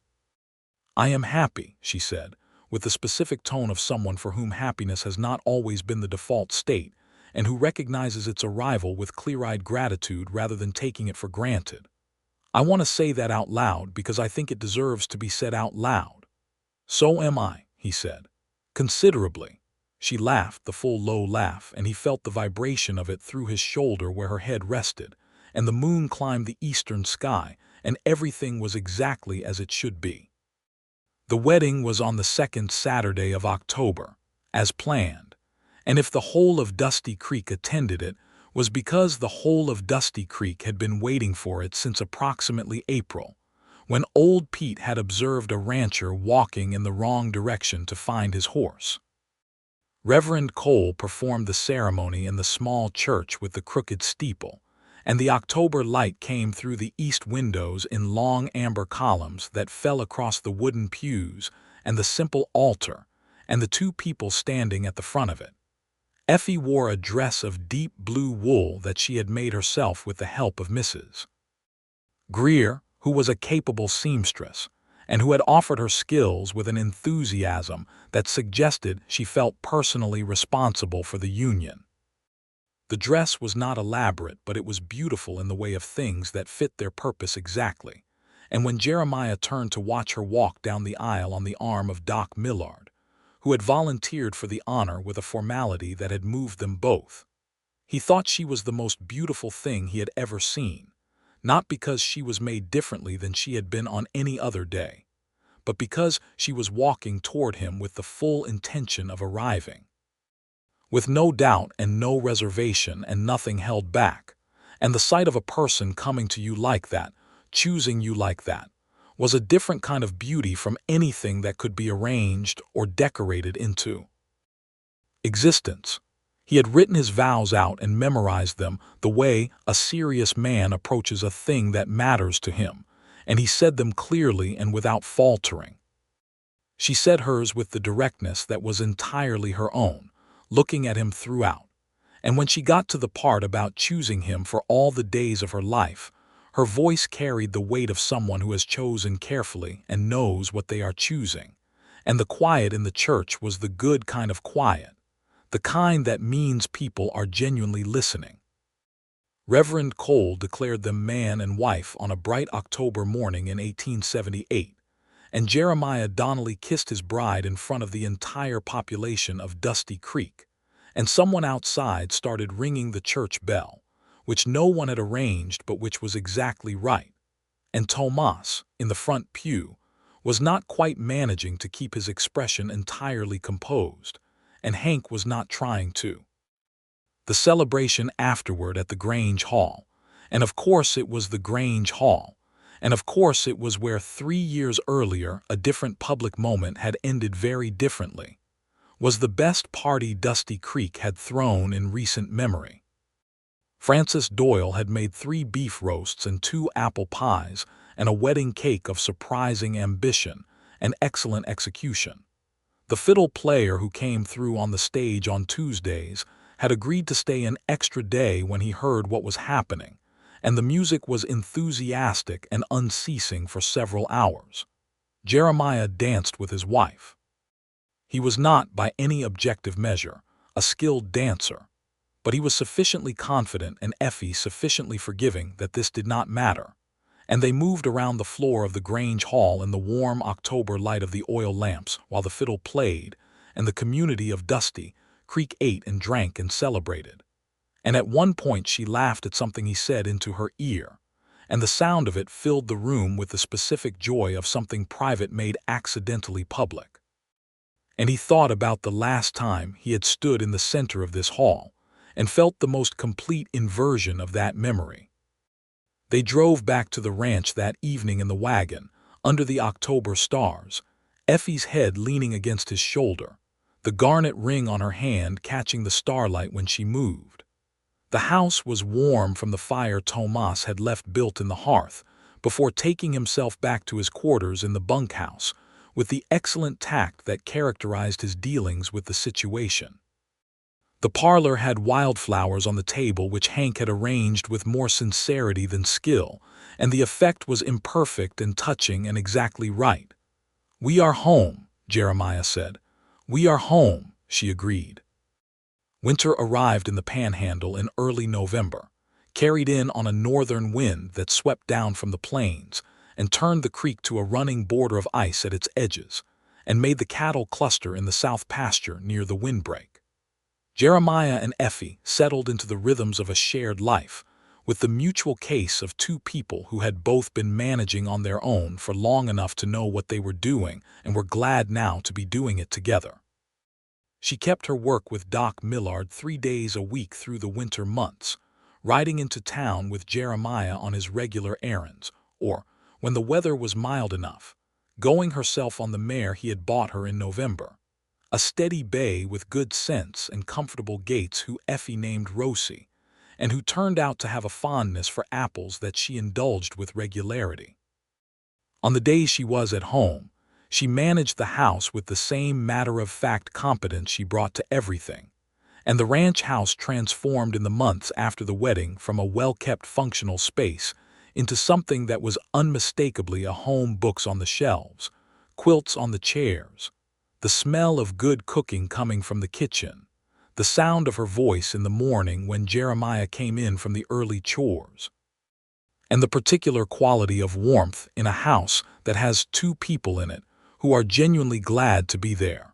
"I am happy," she said, with the specific tone of someone for whom happiness has not always been the default state, and who recognizes its arrival with clear-eyed gratitude rather than taking it for granted. "I want to say that out loud because I think it deserves to be said out loud." "So am I," he said. "Considerably." She laughed the full low laugh, and he felt the vibration of it through his shoulder where her head rested, and the moon climbed the eastern sky, and everything was exactly as it should be. The wedding was on the second Saturday of October, as planned, and if the whole of Dusty Creek attended it, was because the whole of Dusty Creek had been waiting for it since approximately April, when old Pete had observed a rancher walking in the wrong direction to find his horse. Reverend Cole performed the ceremony in the small church with the crooked steeple, and the October light came through the east windows in long amber columns that fell across the wooden pews and the simple altar, and the two people standing at the front of it. Effie wore a dress of deep blue wool that she had made herself with the help of Mrs. Greer, who was a capable seamstress, and who had offered her skills with an enthusiasm that suggested she felt personally responsible for the union. The dress was not elaborate, but it was beautiful in the way of things that fit their purpose exactly, and when Jeremiah turned to watch her walk down the aisle on the arm of Doc Millard, who had volunteered for the honor with a formality that had moved them both, he thought she was the most beautiful thing he had ever seen, not because she was made differently than she had been on any other day, but because she was walking toward him with the full intention of arriving. With no doubt and no reservation and nothing held back, and the sight of a person coming to you like that, choosing you like that, was a different kind of beauty from anything that could be arranged or decorated into existence. He had written his vows out and memorized them the way a serious man approaches a thing that matters to him, and he said them clearly and without faltering. She said hers with the directness that was entirely her own, looking at him throughout, and when she got to the part about choosing him for all the days of her life, her voice carried the weight of someone who has chosen carefully and knows what they are choosing, and the quiet in the church was the good kind of quiet, the kind that means people are genuinely listening. Reverend Cole declared them man and wife on a bright October morning in 1878, and Jeremiah Donnelly kissed his bride in front of the entire population of Dusty Creek, and someone outside started ringing the church bell, which no one had arranged but which was exactly right, and Tomas, in the front pew, was not quite managing to keep his expression entirely composed, and Hank was not trying to. The celebration afterward at the Grange Hall, and of course it was the Grange Hall, and of course it was where 3 years earlier a different public moment had ended very differently, was the best party Dusty Creek had thrown in recent memory. Francis Doyle had made 3 beef roasts and 2 apple pies and a wedding cake of surprising ambition and excellent execution. The fiddle player who came through on the stage on Tuesdays had agreed to stay an extra day when he heard what was happening, and the music was enthusiastic and unceasing for several hours. Jeremiah danced with his wife. He was not, by any objective measure, a skilled dancer, but he was sufficiently confident and Effie sufficiently forgiving that this did not matter, and they moved around the floor of the Grange Hall in the warm October light of the oil lamps while the fiddle played, and the community of Dusty Creek ate and drank and celebrated. And at one point she laughed at something he said into her ear, and the sound of it filled the room with the specific joy of something private made accidentally public. And he thought about the last time he had stood in the center of this hall, and felt the most complete inversion of that memory. They drove back to the ranch that evening in the wagon, under the October stars, Effie's head leaning against his shoulder, the garnet ring on her hand catching the starlight when she moved. The house was warm from the fire Tomas had left built in the hearth, before taking himself back to his quarters in the bunkhouse, with the excellent tact that characterized his dealings with the situation. The parlor had wildflowers on the table which Hank had arranged with more sincerity than skill, and the effect was imperfect and touching and exactly right. "We are home," Jeremiah said. "We are home," she agreed. Winter arrived in the Panhandle in early November, carried in on a northern wind that swept down from the plains and turned the creek to a running border of ice at its edges, and made the cattle cluster in the south pasture near the windbreak. Jeremiah and Effie settled into the rhythms of a shared life, with the mutual case of 2 people who had both been managing on their own for long enough to know what they were doing and were glad now to be doing it together. She kept her work with Doc Millard 3 days a week through the winter months, riding into town with Jeremiah on his regular errands, or, when the weather was mild enough, going herself on the mare he had bought her in November, a steady bay with good sense and comfortable gaits who Effie named Rosie, and who turned out to have a fondness for apples that she indulged with regularity. On the days she was at home, she managed the house with the same matter-of-fact competence she brought to everything, and the ranch house transformed in the months after the wedding from a well-kept functional space into something that was unmistakably a home: books on the shelves, quilts on the chairs, the smell of good cooking coming from the kitchen, the sound of her voice in the morning when Jeremiah came in from the early chores, and the particular quality of warmth in a house that has 2 people in it who are genuinely glad to be there.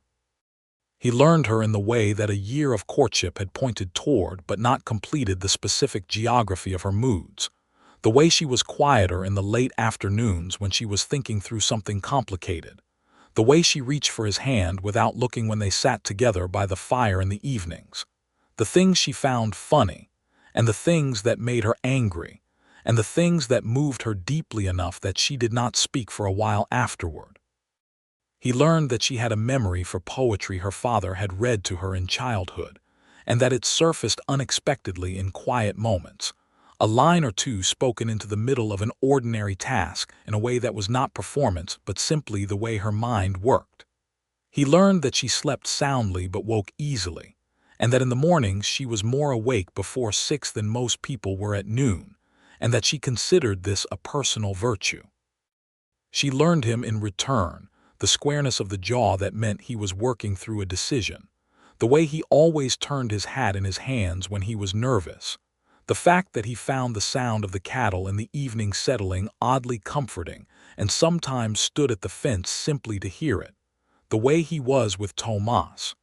He learned her in the way that a year of courtship had pointed toward but not completed the specific geography of her moods, The way she was quieter in the late afternoons when she was thinking through something complicated. The way she reached for his hand without looking when they sat together by the fire in the evenings. The things she found funny, and the things that made her angry, and the things that moved her deeply enough that she did not speak for a while afterward. He learned that she had a memory for poetry her father had read to her in childhood, and that it surfaced unexpectedly in quiet moments, a line or two spoken into the middle of an ordinary task in a way that was not performance but simply the way her mind worked. He learned that she slept soundly but woke easily, and that in the mornings she was more awake before 6 than most people were at noon, and that she considered this a personal virtue. She learned him in return the squareness of the jaw that meant he was working through a decision, the way he always turned his hat in his hands when he was nervous, the fact that he found the sound of the cattle in the evening settling oddly comforting and sometimes stood at the fence simply to hear it, the way he was with Tomas,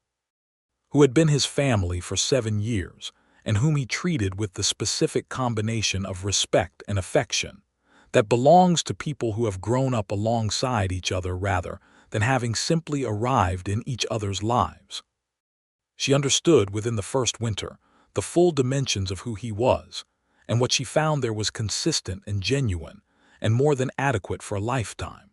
who had been his family for 7 years and whom he treated with the specific combination of respect and affection that belongs to people who have grown up alongside each other rather than having simply arrived in each other's lives. She understood within the first winter the full dimensions of who he was, and what she found there was consistent and genuine, and more than adequate for a lifetime.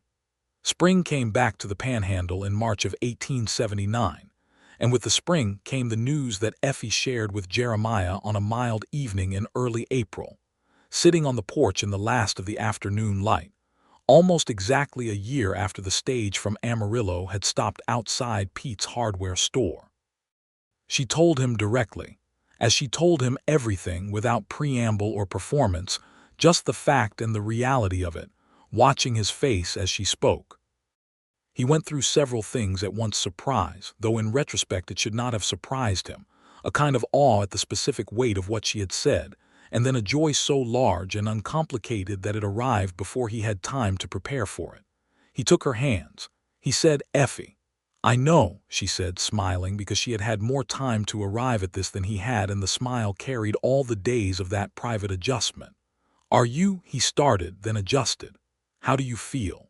Spring came back to the Panhandle in March of 1879, and with the spring came the news that Effie shared with Jeremiah on a mild evening in early April, sitting on the porch in the last of the afternoon light, almost exactly a year after the stage from Amarillo had stopped outside Pete's hardware store. She told him directly, as she told him everything without preamble or performance, just the fact and the reality of it, watching his face as she spoke. He went through several things at once: surprise, though in retrospect it should not have surprised him, a kind of awe at the specific weight of what she had said, and then a joy so large and uncomplicated that it arrived before he had time to prepare for it. He took her hands. He said, "Effie." "I know," she said, smiling, because she had had more time to arrive at this than he had, and the smile carried all the days of that private adjustment. "Are you?" He started, then adjusted. "How do you feel?"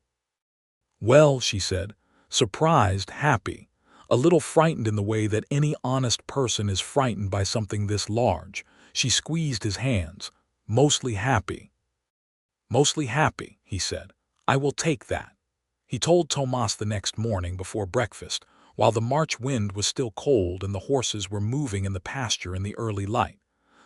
"Well," she said, surprised, happy, a little frightened in the way that any honest person is frightened by something this large. She squeezed his hands. "Mostly happy." "Mostly happy," he said. "I will take that." He told Tomas the next morning before breakfast, while the March wind was still cold and the horses were moving in the pasture in the early light.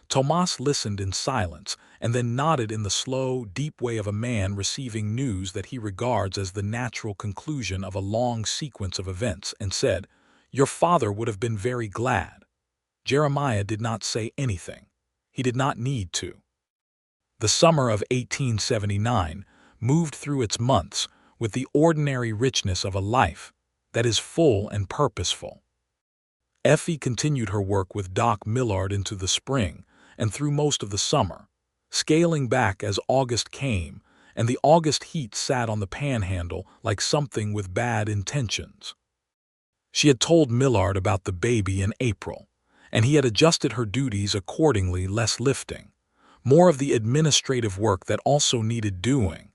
Tomas listened in silence and then nodded in the slow, deep way of a man receiving news that he regards as the natural conclusion of a long sequence of events, and said, "Your father would have been very glad." Jeremiah did not say anything. He did not need to. The summer of 1879 moved through its months with the ordinary richness of a life that is full and purposeful. Effie continued her work with Doc Millard into the spring and through most of the summer, scaling back as August came, and the August heat sat on the Panhandle like something with bad intentions. She had told Millard about the baby in April, and he had adjusted her duties accordingly: less lifting, more of the administrative work that also needed doing,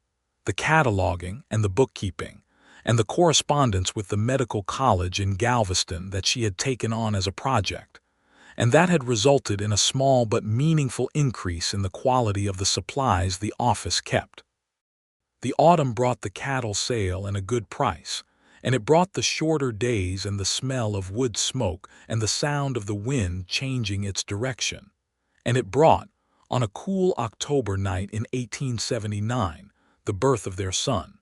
the cataloging and the bookkeeping, and the correspondence with the medical college in Galveston that she had taken on as a project, and that had resulted in a small but meaningful increase in the quality of the supplies the office kept. The autumn brought the cattle sale and a good price, and it brought the shorter days and the smell of wood smoke and the sound of the wind changing its direction, and it brought, on a cool October night in 1879, the birth of their son.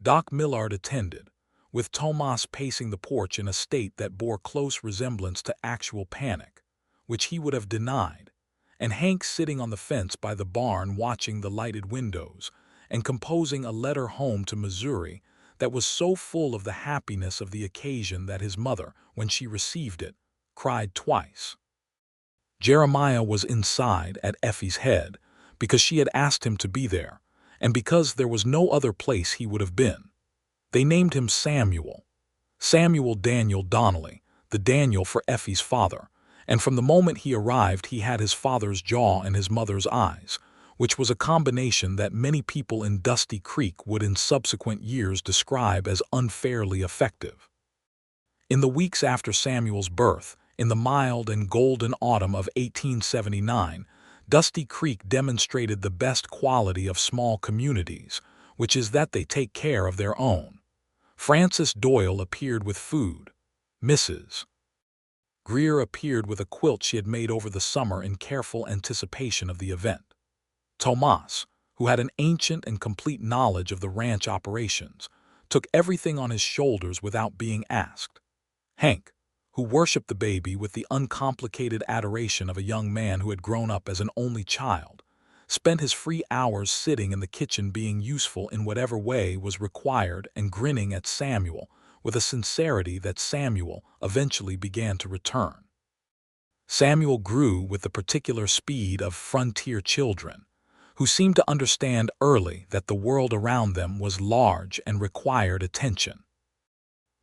Doc Millard attended, with Tomas pacing the porch in a state that bore close resemblance to actual panic, which he would have denied, and Hank sitting on the fence by the barn watching the lighted windows and composing a letter home to Missouri that was so full of the happiness of the occasion that his mother, when she received it, cried twice. Jeremiah was inside at Effie's head because she had asked him to be there, and because there was no other place he would have been. They named him Samuel Daniel Donnelly, the Daniel for Effie's father, and from the moment he arrived he had his father's jaw and his mother's eyes, which was a combination that many people in Dusty Creek would in subsequent years describe as unfairly effective. In the weeks after Samuel's birth, in the mild and golden autumn of 1879, Dusty Creek demonstrated the best quality of small communities, which is that they take care of their own. Frances Doyle appeared with food. Mrs. Greer appeared with a quilt she had made over the summer in careful anticipation of the event. Tomas, who had an ancient and complete knowledge of the ranch operations, took everything on his shoulders without being asked. Hank, who worshipped the baby with the uncomplicated adoration of a young man who had grown up as an only child, spent his free hours sitting in the kitchen being useful in whatever way was required and grinning at Samuel with a sincerity that Samuel eventually began to return. Samuel grew with the particular speed of frontier children, who seemed to understand early that the world around them was large and required attention.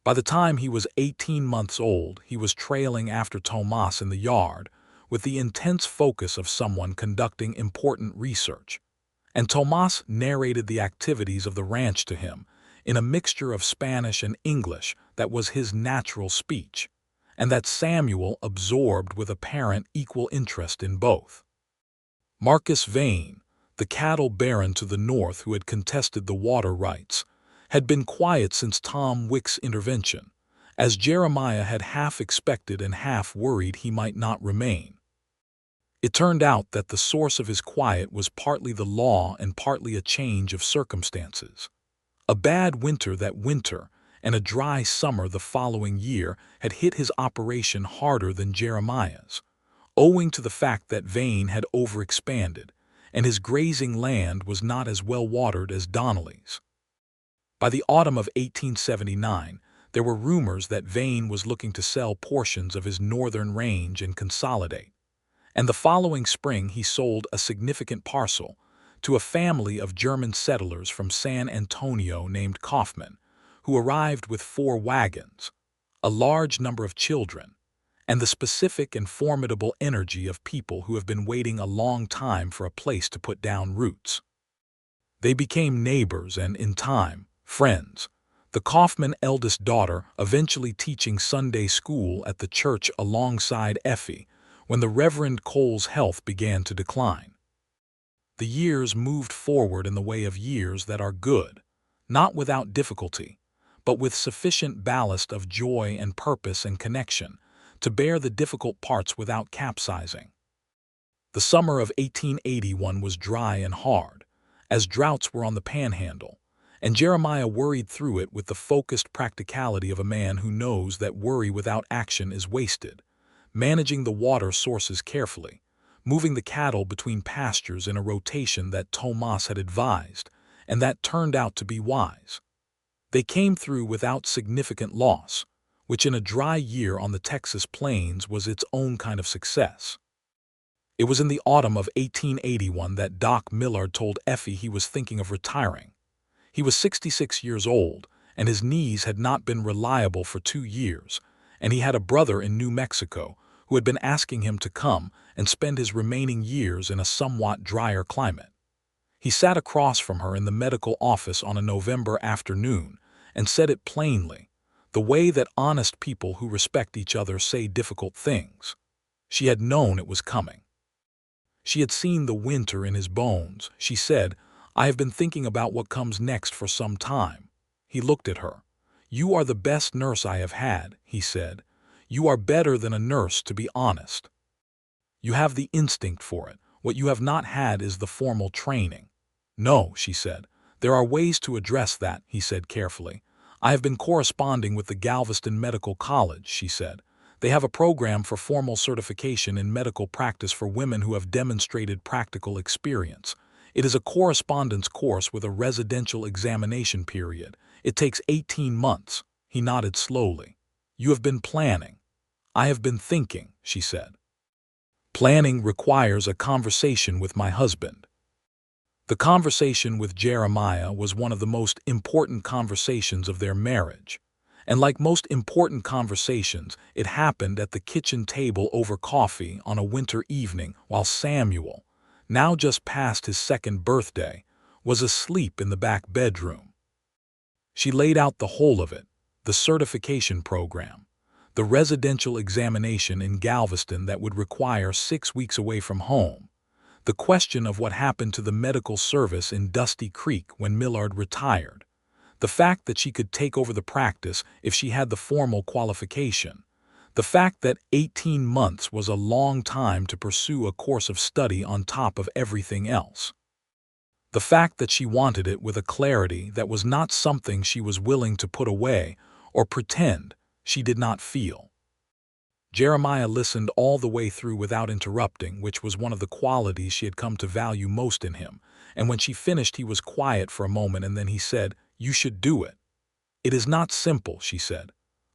By the time he was 18 months old, he was trailing after Tomas in the yard with the intense focus of someone conducting important research, and Tomas narrated the activities of the ranch to him in a mixture of Spanish and English that was his natural speech, and that Samuel absorbed with apparent equal interest in both. Marcus Vane, the cattle baron to the north who had contested the water rights, had been quiet since Tom Wick's intervention, as Jeremiah had half expected and half worried he might not remain. It turned out that the source of his quiet was partly the law and partly a change of circumstances. A bad winter that winter and a dry summer the following year had hit his operation harder than Jeremiah's, owing to the fact that Vane had overexpanded, and his grazing land was not as well watered as Donnelly's. By the autumn of 1879, there were rumors that Vane was looking to sell portions of his northern range and consolidate, and the following spring he sold a significant parcel to a family of German settlers from San Antonio named Kaufman, who arrived with 4 wagons, a large number of children, and the specific and formidable energy of people who have been waiting a long time for a place to put down roots. They became neighbors and, in time, friends, the Kaufman eldest daughter eventually teaching Sunday school at the church alongside Effie when the Reverend Cole's health began to decline. The years moved forward in the way of years that are good, not without difficulty, but with sufficient ballast of joy and purpose and connection to bear the difficult parts without capsizing. The summer of 1881 was dry and hard, as droughts were on the Panhandle, and Jeremiah worried through it with the focused practicality of a man who knows that worry without action is wasted, managing the water sources carefully, moving the cattle between pastures in a rotation that Tomas had advised, and that turned out to be wise. They came through without significant loss, which in a dry year on the Texas plains was its own kind of success. It was in the autumn of 1881 that Doc Millard told Effie he was thinking of retiring. He was 66 years old, and his knees had not been reliable for 2 years, and he had a brother in New Mexico who had been asking him to come and spend his remaining years in a somewhat drier climate. He sat across from her in the medical office on a November afternoon and said it plainly, the way that honest people who respect each other say difficult things. She had known it was coming. She had seen the winter in his bones. She said, "I have been thinking about what comes next for some time." He looked at her. "You are the best nurse I have had," he said. "You are better than a nurse, to be honest. You have the instinct for it. What you have not had is the formal training." "No," she said. "There are ways to address that," he said carefully. "I have been corresponding with the Galveston Medical College," she said. "They have a program for formal certification in medical practice for women who have demonstrated practical experience. It is a correspondence course with a residential examination period. It takes 18 months. He nodded slowly. "You have been planning." "I have been thinking," she said. "Planning requires a conversation with my husband." The conversation with Jeremiah was one of the most important conversations of their marriage, and like most important conversations, it happened at the kitchen table over coffee on a winter evening while Samuel, now just past his second birthday, was asleep in the back bedroom. She laid out the whole of it, the certification program, the residential examination in Galveston that would require 6 weeks away from home, the question of what happened to the medical service in Dusty Creek when Millard retired, the fact that she could take over the practice if she had the formal qualification, the fact that 18 months was a long time to pursue a course of study on top of everything else, the fact that she wanted it with a clarity that was not something she was willing to put away or pretend she did not feel. Jeremiah listened all the way through without interrupting, which was one of the qualities she had come to value most in him, and when she finished he was quiet for a moment and then he said, "You should do it." "It is not simple," she said.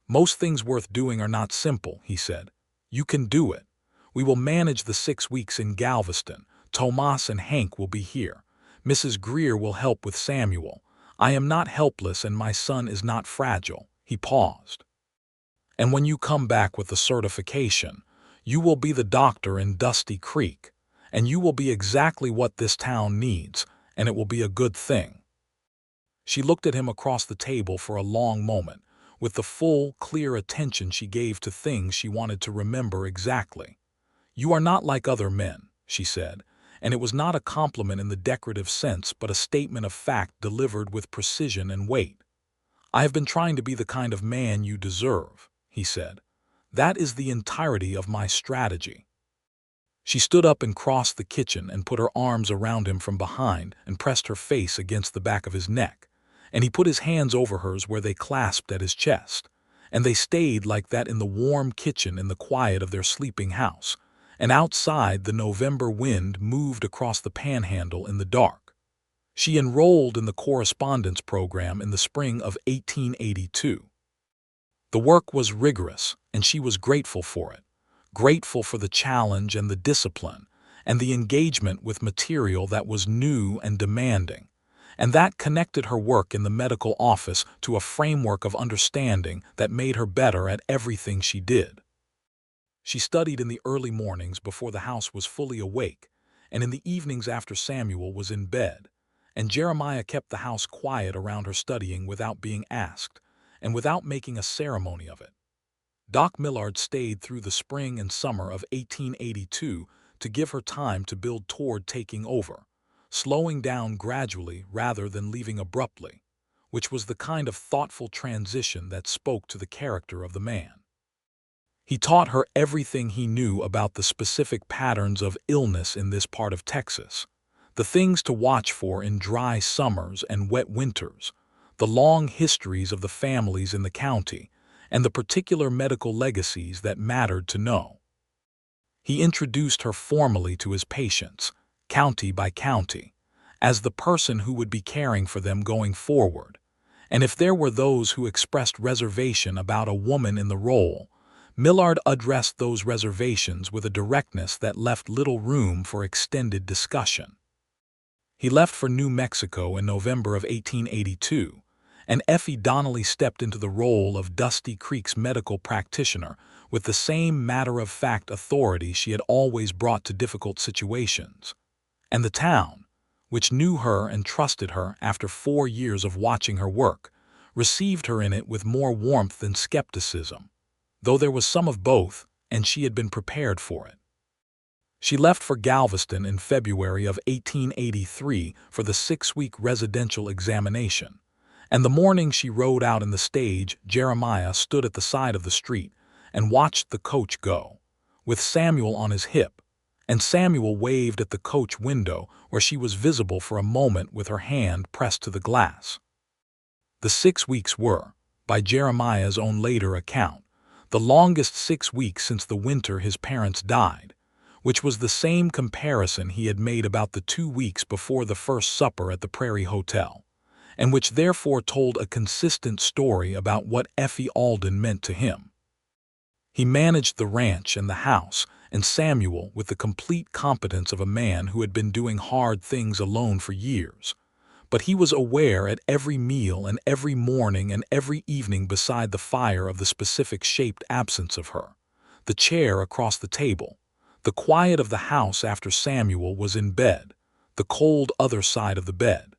"Most things worth doing are not simple," he said. "You can do it. We will manage the 6 weeks in Galveston. Tomas and Hank will be here. Mrs. Greer will help with Samuel. I am not helpless and my son is not fragile." He paused. "And when you come back with the certification, you will be the doctor in Dusty Creek, and you will be exactly what this town needs, and it will be a good thing." She looked at him across the table for a long moment, with the full, clear attention she gave to things she wanted to remember exactly. "You are not like other men," she said, and it was not a compliment in the decorative sense but a statement of fact delivered with precision and weight. "I have been trying to be the kind of man you deserve," he said. "That is the entirety of my strategy." She stood up and crossed the kitchen and put her arms around him from behind and pressed her face against the back of his neck, and he put his hands over hers where they clasped at his chest, and they stayed like that in the warm kitchen in the quiet of their sleeping house, and outside the November wind moved across the Panhandle in the dark. She enrolled in the correspondence program in the spring of 1882. The work was rigorous, and she was grateful for it, grateful for the challenge and the discipline, and the engagement with material that was new and demanding, and that connected her work in the medical office to a framework of understanding that made her better at everything she did. She studied in the early mornings before the house was fully awake, and in the evenings after Samuel was in bed, and Jeremiah kept the house quiet around her studying without being asked, and without making a ceremony of it. Doc Millard stayed through the spring and summer of 1882 to give her time to build toward taking over, slowing down gradually rather than leaving abruptly, which was the kind of thoughtful transition that spoke to the character of the man. He taught her everything he knew about the specific patterns of illness in this part of Texas, the things to watch for in dry summers and wet winters, the long histories of the families in the county, and the particular medical legacies that mattered to know. He introduced her formally to his patients, county by county, as the person who would be caring for them going forward, and if there were those who expressed reservation about a woman in the role, Millard addressed those reservations with a directness that left little room for extended discussion. He left for New Mexico in November of 1882, and Effie Donnelly stepped into the role of Dusty Creek's medical practitioner with the same matter-of-fact authority she had always brought to difficult situations. And the town, which knew her and trusted her after 4 years of watching her work, received her in it with more warmth than skepticism, though there was some of both, and she had been prepared for it. She left for Galveston in February of 1883 for the 6-week residential examination, and the morning she rode out in the stage, Jeremiah stood at the side of the street and watched the coach go, with Samuel on his hip, and Samuel waved at the coach window where she was visible for a moment with her hand pressed to the glass. The 6 weeks were, by Jeremiah's own later account, the longest 6 weeks since the winter his parents died, which was the same comparison he had made about the 2 weeks before the first supper at the Prairie Hotel, and which therefore told a consistent story about what Effie Alden meant to him. He managed the ranch and the house, and Samuel with the complete competence of a man who had been doing hard things alone for years, but he was aware at every meal and every morning and every evening beside the fire of the specific shaped absence of her, the chair across the table, The quiet of the house after Samuel was in bed, the cold other side of the bed.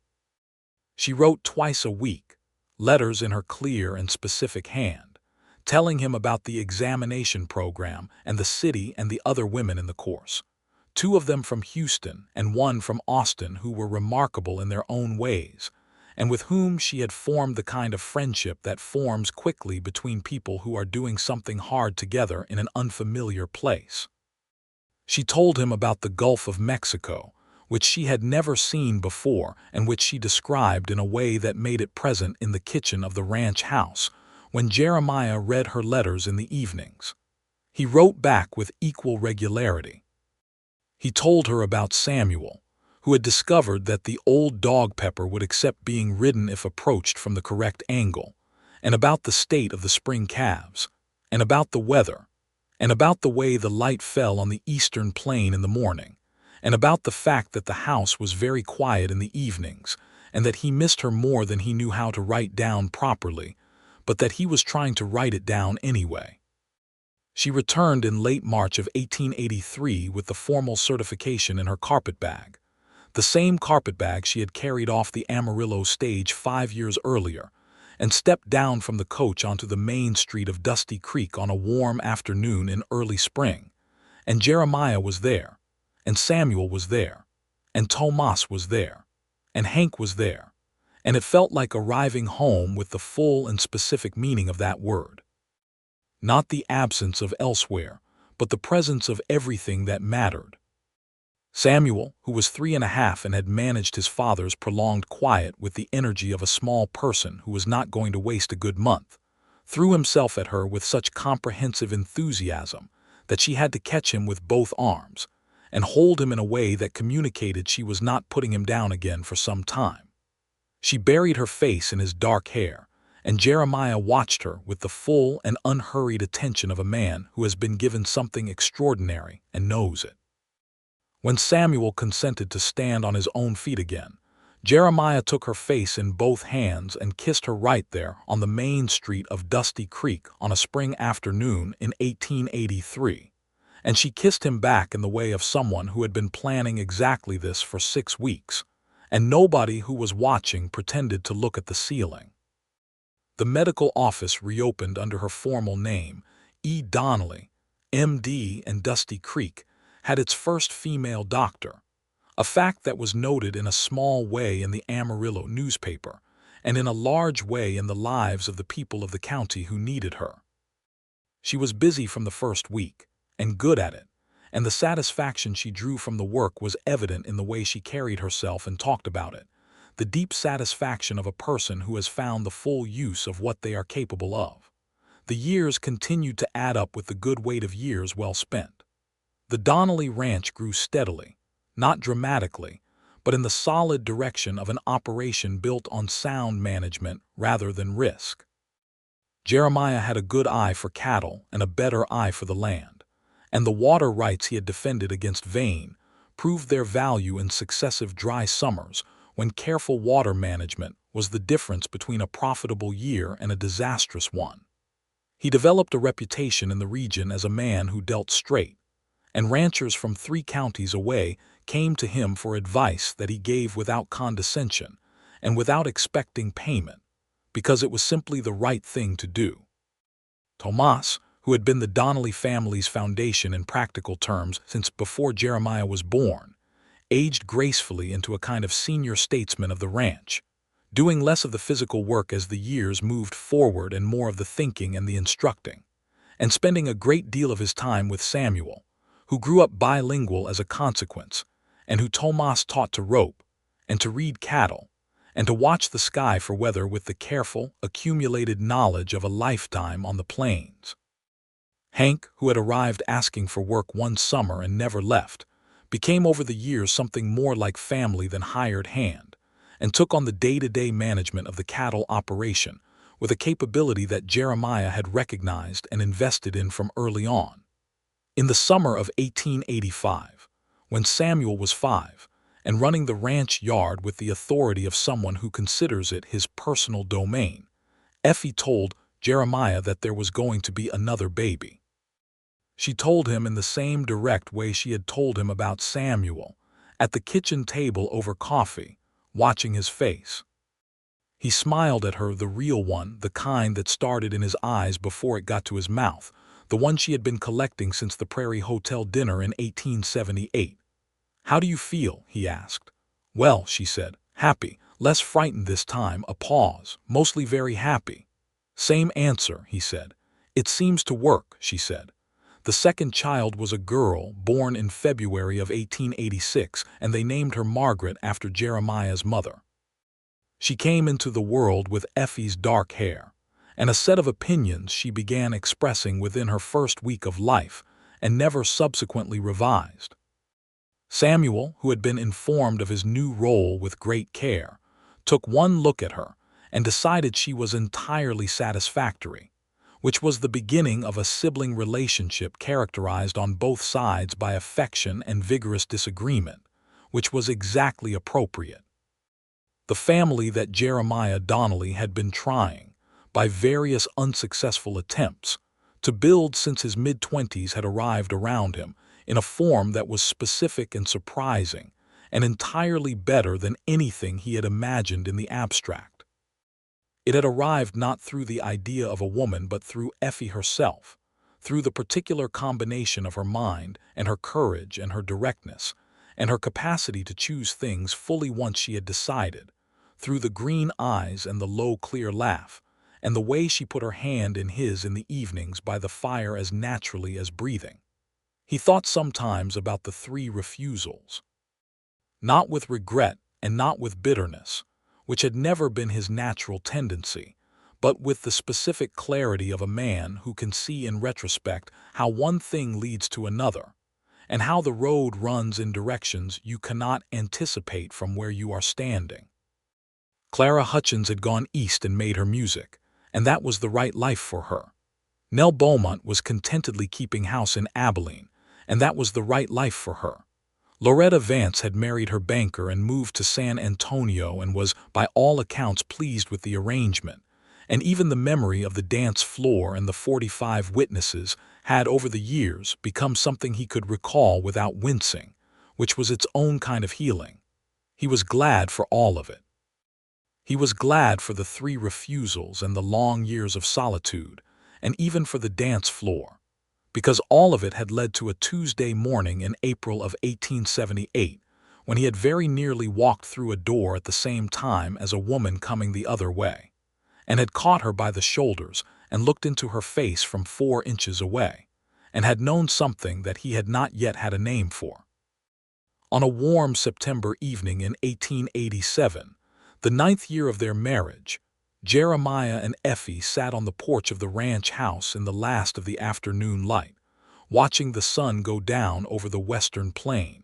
She wrote twice a week, letters in her clear and specific hand, telling him about the examination program and the city and the other women in the course. Two of them from Houston and one from Austin who were remarkable in their own ways, and with whom she had formed the kind of friendship that forms quickly between people who are doing something hard together in an unfamiliar place. She told him about the Gulf of Mexico, which she had never seen before and which she described in a way that made it present in the kitchen of the ranch house when Jeremiah read her letters in the evenings. He wrote back with equal regularity. He told her about Samuel, who had discovered that the old dog Pepper would accept being ridden if approached from the correct angle, and about the state of the spring calves, and about the weather, and about the way the light fell on the eastern plain in the morning, and about the fact that the house was very quiet in the evenings, and that he missed her more than he knew how to write down properly, but that he was trying to write it down anyway. She returned in late March of 1883 with the formal certification in her carpetbag, the same carpetbag she had carried off the Amarillo stage 5 years earlier, and stepped down from the coach onto the main street of Dusty Creek on a warm afternoon in early spring. And Jeremiah was there, and Samuel was there, and Tomas was there, and Hank was there, and it felt like arriving home with the full and specific meaning of that word. Not the absence of elsewhere, but the presence of everything that mattered. Samuel, who was 3.5 and had managed his father's prolonged quiet with the energy of a small person who was not going to waste a good month, threw himself at her with such comprehensive enthusiasm that she had to catch him with both arms and hold him in a way that communicated she was not putting him down again for some time. She buried her face in his dark hair, and Jeremiah watched her with the full and unhurried attention of a man who has been given something extraordinary and knows it. When Samuel consented to stand on his own feet again, Jeremiah took her face in both hands and kissed her right there on the main street of Dusty Creek on a spring afternoon in 1883, and she kissed him back in the way of someone who had been planning exactly this for 6 weeks, and nobody who was watching pretended to look at the ceiling. The medical office reopened under her formal name, E. Donnelly, M.D., and Dusty Creek had its first female doctor, a fact that was noted in a small way in the Amarillo newspaper and in a large way in the lives of the people of the county who needed her. She was busy from the first week, and good at it, and the satisfaction she drew from the work was evident in the way she carried herself and talked about it, the deep satisfaction of a person who has found the full use of what they are capable of. The years continued to add up with the good weight of years well spent. The Donnelly Ranch grew steadily, not dramatically, but in the solid direction of an operation built on sound management rather than risk. Jeremiah had a good eye for cattle and a better eye for the land, and the water rights he had defended against Vane proved their value in successive dry summers when careful water management was the difference between a profitable year and a disastrous one. He developed a reputation in the region as a man who dealt straight, and ranchers from 3 counties away came to him for advice that he gave without condescension and without expecting payment, because it was simply the right thing to do. Tomas, who had been the Donnelly family's foundation in practical terms since before Jeremiah was born, aged gracefully into a kind of senior statesman of the ranch, doing less of the physical work as the years moved forward and more of the thinking and the instructing, and spending a great deal of his time with Samuel, who grew up bilingual as a consequence, and who Tomas taught to rope, and to read cattle, and to watch the sky for weather with the careful, accumulated knowledge of a lifetime on the plains. Hank, who had arrived asking for work one summer and never left, became over the years something more like family than hired hand, and took on the day-to-day management of the cattle operation with a capability that Jeremiah had recognized and invested in from early on. In the summer of 1885, when Samuel was 5, and running the ranch yard with the authority of someone who considers it his personal domain, Effie told Jeremiah that there was going to be another baby. She told him in the same direct way she had told him about Samuel, at the kitchen table over coffee, watching his face. He smiled at her, the real one, the kind that started in his eyes before it got to his mouth, the one she had been collecting since the Prairie Hotel dinner in 1878. "How do you feel?" he asked. "Well," she said, "happy, less frightened this time." A pause. "Mostly very happy." "Same answer," he said. "It seems to work," she said. The second child was a girl, born in February of 1886, and they named her Margaret after Jeremiah's mother. She came into the world with Effie's dark hair, and a set of opinions she began expressing within her first week of life, and never subsequently revised. Samuel, who had been informed of his new role with great care, took one look at her and decided she was entirely satisfactory, which was the beginning of a sibling relationship characterized on both sides by affection and vigorous disagreement, which was exactly appropriate. The family that Jeremiah Donnelly had been trying, by various unsuccessful attempts, to build since his mid-20s had arrived around him in a form that was specific and surprising, and entirely better than anything he had imagined in the abstract. It had arrived not through the idea of a woman but through Effie herself, through the particular combination of her mind and her courage and her directness, and her capacity to choose things fully once she had decided, through the green eyes and the low, clear laugh, and the way she put her hand in his in the evenings by the fire as naturally as breathing. He thought sometimes about the 3 refusals. Not with regret and not with bitterness, which had never been his natural tendency, but with the specific clarity of a man who can see in retrospect how one thing leads to another, and how the road runs in directions you cannot anticipate from where you are standing. Clara Hutchins had gone east and made her music, and that was the right life for her. Nell Beaumont was contentedly keeping house in Abilene, and that was the right life for her. Loretta Vance had married her banker and moved to San Antonio and was, by all accounts, pleased with the arrangement, and even the memory of the dance floor and the 45 witnesses had, over the years, become something he could recall without wincing, which was its own kind of healing. He was glad for all of it. He was glad for the 3 refusals and the long years of solitude, and even for the dance floor, because all of it had led to a Tuesday morning in April of 1878, when he had very nearly walked through a door at the same time as a woman coming the other way, and had caught her by the shoulders and looked into her face from 4 inches away, and had known something that he had not yet had a name for. On a warm September evening in 1887, the 9th year of their marriage, Jeremiah and Effie sat on the porch of the ranch house in the last of the afternoon light, watching the sun go down over the western plain.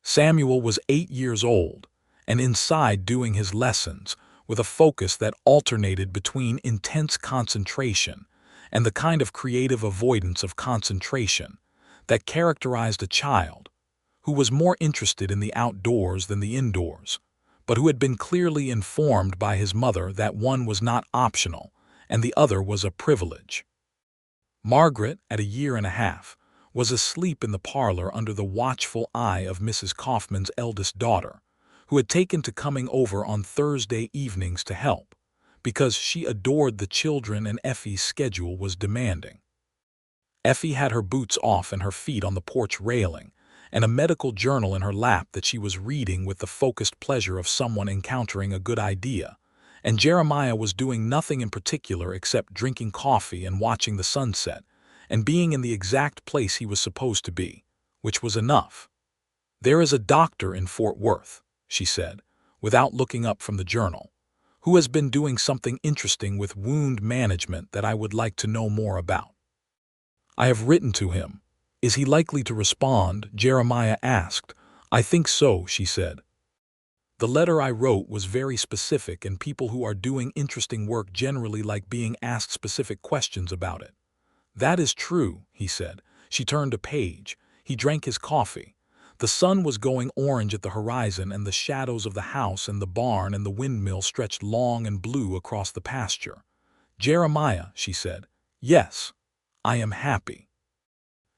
Samuel was 8 years old, and inside doing his lessons, with a focus that alternated between intense concentration and the kind of creative avoidance of concentration that characterized a child who was more interested in the outdoors than the indoors, but who had been clearly informed by his mother that one was not optional and the other was a privilege. Margaret, at 1.5 years, was asleep in the parlor under the watchful eye of Mrs. Kaufman's eldest daughter, who had taken to coming over on Thursday evenings to help, because she adored the children and Effie's schedule was demanding. Effie had her boots off and her feet on the porch railing, and a medical journal in her lap that she was reading with the focused pleasure of someone encountering a good idea, and Jeremiah was doing nothing in particular except drinking coffee and watching the sunset, and being in the exact place he was supposed to be, which was enough. "There is a doctor in Fort Worth," she said, without looking up from the journal, "who has been doing something interesting with wound management that I would like to know more about. I have written to him. Is he likely to respond?" Jeremiah asked. "I think so," she said. "The letter I wrote was very specific, and people who are doing interesting work generally like being asked specific questions about it." "That is true," he said. She turned a page. He drank his coffee. The sun was going orange at the horizon, and the shadows of the house and the barn and the windmill stretched long and blue across the pasture. "Jeremiah," she said, "yes, I am happy."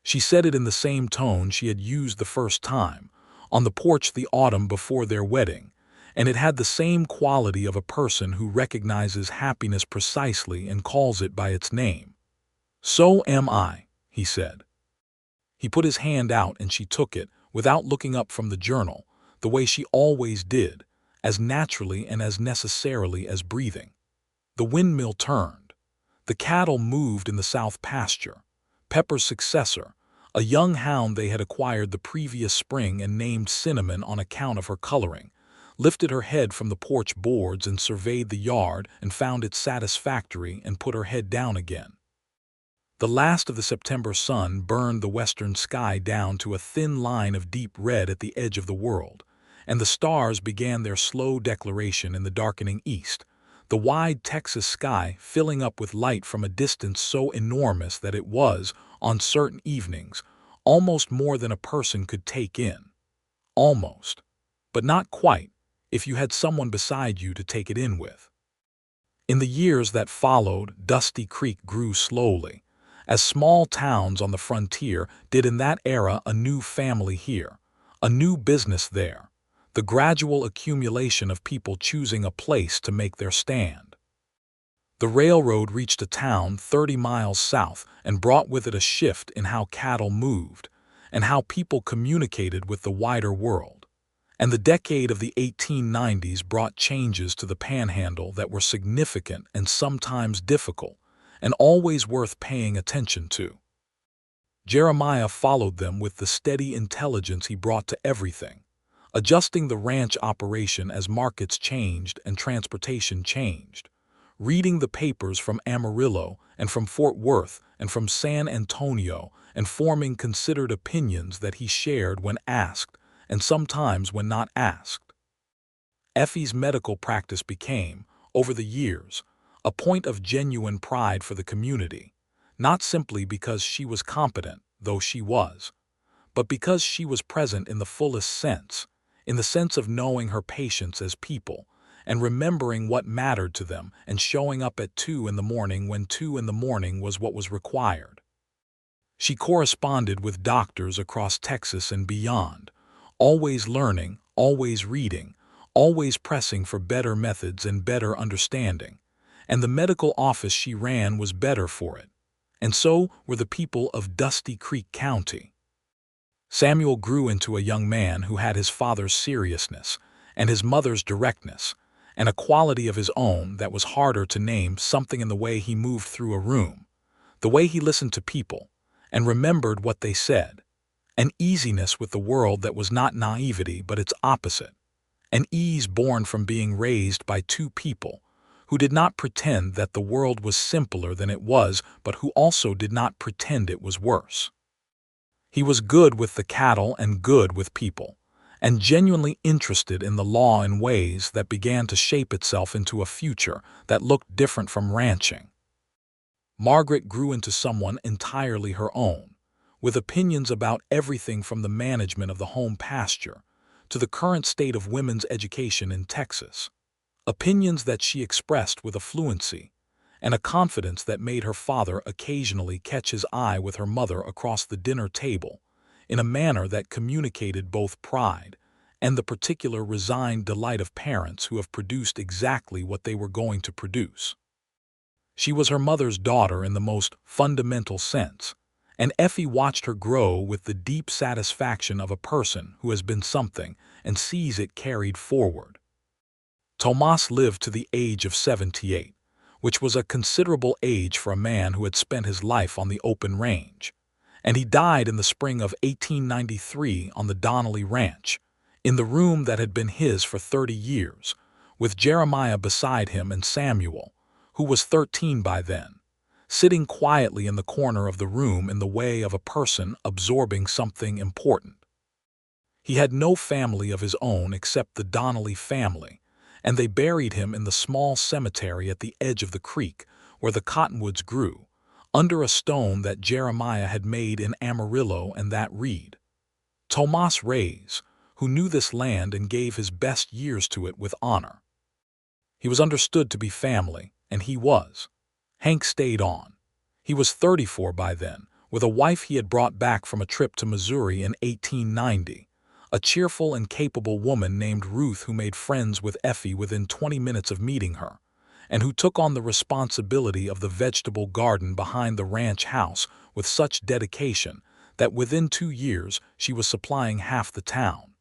She said it in the same tone she had used the first time, on the porch the autumn before their wedding, and it had the same quality of a person who recognizes happiness precisely and calls it by its name. "So am I," he said. He put his hand out and she took it, without looking up from the journal, the way she always did, as naturally and as necessarily as breathing. The windmill turned. The cattle moved in the south pasture. Pepper's successor, a young hound they had acquired the previous spring and named Cinnamon on account of her coloring, lifted her head from the porch boards and surveyed the yard and found it satisfactory and put her head down again. The last of the September sun burned the western sky down to a thin line of deep red at the edge of the world, and the stars began their slow declaration in the darkening east, the wide Texas sky filling up with light from a distance so enormous that it was, on certain evenings, almost more than a person could take in. Almost. But not quite, if you had someone beside you to take it in with. In the years that followed, Dusty Creek grew slowly, as small towns on the frontier did in that era. A new family here, a new business there, the gradual accumulation of people choosing a place to make their stand. The railroad reached a town 30 miles south and brought with it a shift in how cattle moved and how people communicated with the wider world. And the decade of the 1890s brought changes to the Panhandle that were significant and sometimes difficult, and always worth paying attention to. Jeremiah followed them with the steady intelligence he brought to everything, adjusting the ranch operation as markets changed and transportation changed, reading the papers from Amarillo and from Fort Worth and from San Antonio and forming considered opinions that he shared when asked and sometimes when not asked. Effie's medical practice became, over the years, a point of genuine pride for the community, not simply because she was competent, though she was, but because she was present in the fullest sense, in the sense of knowing her patients as people, and remembering what mattered to them and showing up at 2 in the morning when 2 in the morning was what was required. She corresponded with doctors across Texas and beyond, always learning, always reading, always pressing for better methods and better understanding, and the medical office she ran was better for it, and so were the people of Dusty Creek County. Samuel grew into a young man who had his father's seriousness and his mother's directness, and a quality of his own that was harder to name, something in the way he moved through a room, the way he listened to people, and remembered what they said, an easiness with the world that was not naivety but its opposite, an ease born from being raised by two people who did not pretend that the world was simpler than it was, but who also did not pretend it was worse. He was good with the cattle and good with people, and genuinely interested in the law in ways that began to shape itself into a future that looked different from ranching. Margaret grew into someone entirely her own, with opinions about everything from the management of the home pasture to the current state of women's education in Texas. Opinions that she expressed with a fluency and a confidence that made her father occasionally catch his eye with her mother across the dinner table in a manner that communicated both pride and the particular resigned delight of parents who have produced exactly what they were going to produce. She was her mother's daughter in the most fundamental sense, and Effie watched her grow with the deep satisfaction of a person who has been something and sees it carried forward. Tomas lived to the age of 78, which was a considerable age for a man who had spent his life on the open range, and he died in the spring of 1893 on the Donnelly Ranch, in the room that had been his for 30 years, with Jeremiah beside him and Samuel, who was 13 by then, sitting quietly in the corner of the room in the way of a person absorbing something important. He had no family of his own except the Donnelly family, and they buried him in the small cemetery at the edge of the creek where the cottonwoods grew, under a stone that Jeremiah had made in Amarillo and that read, Tomas Reyes, who knew this land and gave his best years to it with honor. He was understood to be family, and he was. Hank stayed on. He was 34 by then, with a wife he had brought back from a trip to Missouri in 1890, a cheerful and capable woman named Ruth who made friends with Effie within 20 minutes of meeting her, and who took on the responsibility of the vegetable garden behind the ranch house with such dedication that within 2 years she was supplying half the town.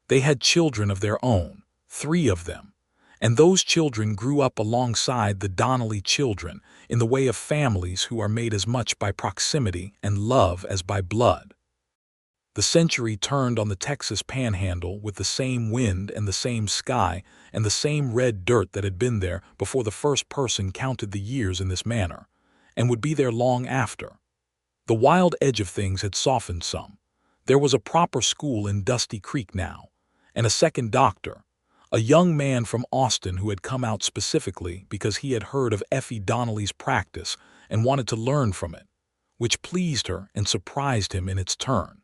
They had children of their own, 3 of them, and those children grew up alongside the Donnelly children in the way of families who are made as much by proximity and love as by blood. The century turned on the Texas Panhandle with the same wind and the same sky and the same red dirt that had been there before the first person counted the years in this manner, and would be there long after. The wild edge of things had softened some. There was a proper school in Dusty Creek now, and a second doctor, a young man from Austin who had come out specifically because he had heard of Effie Donnelly's practice and wanted to learn from it, which pleased her and surprised him in its turn.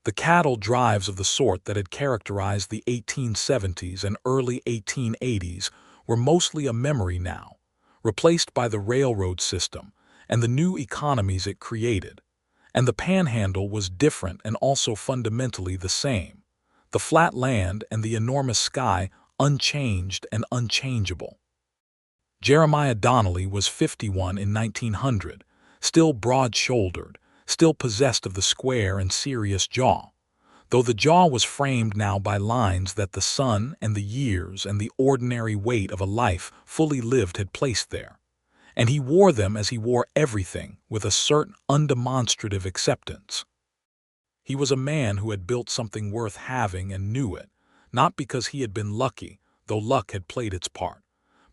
The cattle drives of the sort that had characterized the 1870s and early 1880s were mostly a memory now, replaced by the railroad system and the new economies it created. And the Panhandle was different and also fundamentally the same. The flat land and the enormous sky unchanged and unchangeable. Jeremiah Donnelly was 51 in 1900, still broad-shouldered, still possessed of the square and serious jaw, though the jaw was framed now by lines that the sun and the years and the ordinary weight of a life fully lived had placed there, and he wore them as he wore everything with a certain undemonstrative acceptance. He was a man who had built something worth having and knew it, not because he had been lucky, though luck had played its part,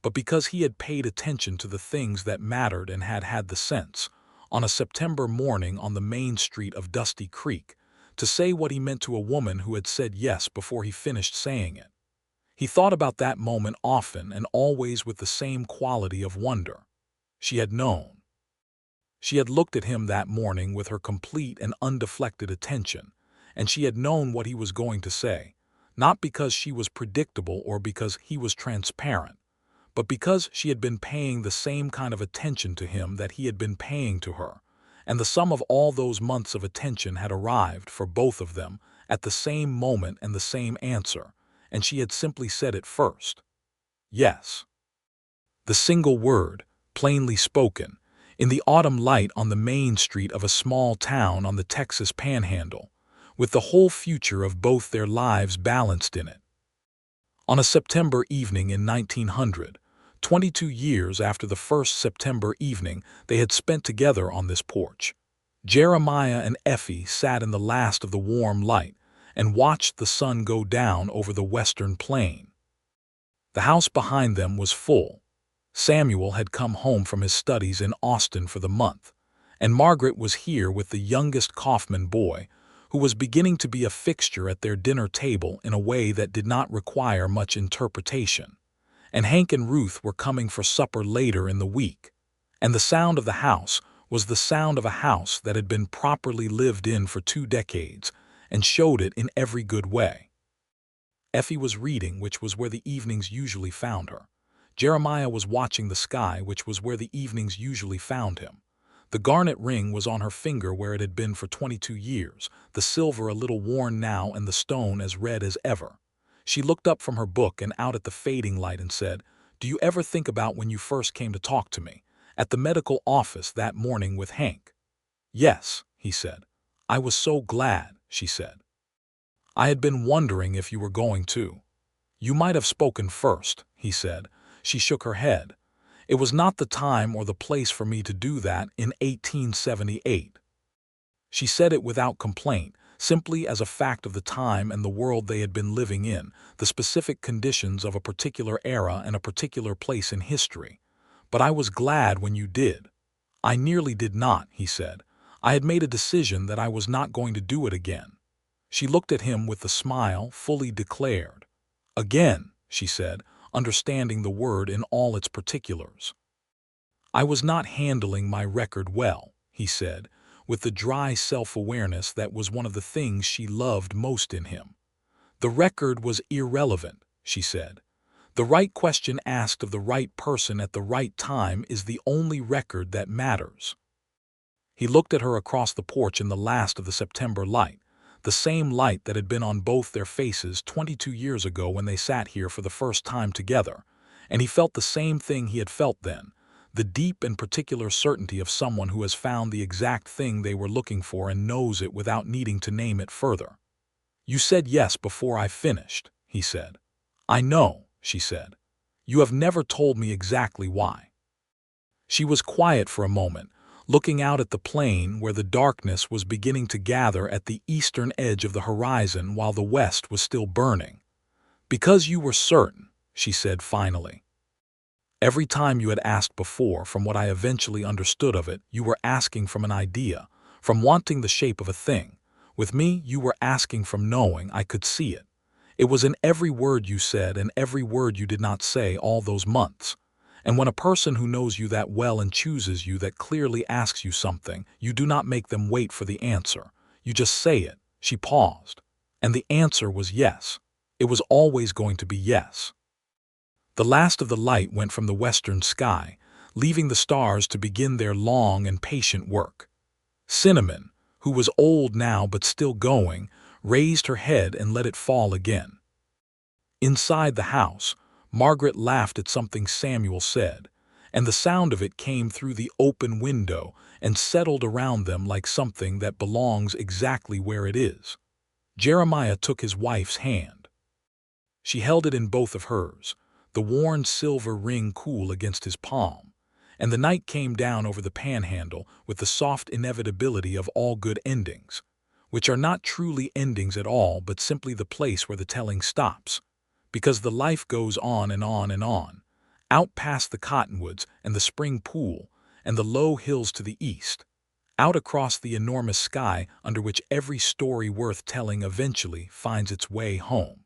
but because he had paid attention to the things that mattered and had had the sense, on a September morning on the main street of Dusty Creek, to say what he meant to a woman who had said yes before he finished saying it. He thought about that moment often and always with the same quality of wonder. She had known. She had looked at him that morning with her complete and undeflected attention, and she had known what he was going to say, not because she was predictable or because he was transparent, but because she had been paying the same kind of attention to him that he had been paying to her, and the sum of all those months of attention had arrived for both of them at the same moment and the same answer, and she had simply said it first. Yes. The single word, plainly spoken, in the autumn light on the main street of a small town on the Texas Panhandle, with the whole future of both their lives balanced in it. On a September evening in 1900, 22 years after the first September evening they had spent together on this porch, Jeremiah and Effie sat in the last of the warm light and watched the sun go down over the western plain. The house behind them was full. Samuel had come home from his studies in Austin for the month, and Margaret was here with the youngest Kaufman boy, who was beginning to be a fixture at their dinner table in a way that did not require much interpretation. And Hank and Ruth were coming for supper later in the week, and the sound of the house was the sound of a house that had been properly lived in for 2 decades and showed it in every good way. Effie was reading, which was where the evenings usually found her. Jeremiah was watching the sky, which was where the evenings usually found him. The garnet ring was on her finger where it had been for 22 years, the silver a little worn now and the stone as red as ever. She looked up from her book and out at the fading light and said, "Do you ever think about when you first came to talk to me, at the medical office that morning with Hank?" "Yes," he said. "I was so glad," she said. "I had been wondering if you were going to." "You might have spoken first," he said. She shook her head. "It was not the time or the place for me to do that in 1878. She said it without complaint, simply as a fact of the time and the world they had been living in, the specific conditions of a particular era and a particular place in history. "But I was glad when you did." "I nearly did not," he said. "I had made a decision that I was not going to do it again." She looked at him with the smile fully declared. "Again," she said, understanding the word in all its particulars. "I was not handling my record well," he said, with the dry self-awareness that was one of the things she loved most in him. "The record was irrelevant," she said. "The right question asked of the right person at the right time is the only record that matters." He looked at her across the porch in the last of the September light, the same light that had been on both their faces 22 years ago when they sat here for the first time together, and he felt the same thing he had felt then, the deep and particular certainty of someone who has found the exact thing they were looking for and knows it without needing to name it further. "You said yes before I finished," he said. "I know," she said. "You have never told me exactly why." She was quiet for a moment, looking out at the plain where the darkness was beginning to gather at the eastern edge of the horizon while the west was still burning. "Because you were certain," she said finally. "Every time you had asked before, from what I eventually understood of it, you were asking from an idea, from wanting the shape of a thing. With me, you were asking from knowing I could see it. It was in every word you said and every word you did not say all those months. And when a person who knows you that well and chooses you that clearly asks you something, you do not make them wait for the answer. You just say it." She paused. "And the answer was yes. It was always going to be yes." The last of the light went from the western sky, leaving the stars to begin their long and patient work. Cinnamon, who was old now but still going, raised her head and let it fall again. Inside the house, Margaret laughed at something Samuel said, and the sound of it came through the open window and settled around them like something that belongs exactly where it is. Jeremiah took his wife's hand. She held it in both of hers, the worn silver ring cool against his palm, and the night came down over the Panhandle with the soft inevitability of all good endings, which are not truly endings at all but simply the place where the telling stops, because the life goes on and on and on, out past the cottonwoods and the spring pool and the low hills to the east, out across the enormous sky under which every story worth telling eventually finds its way home.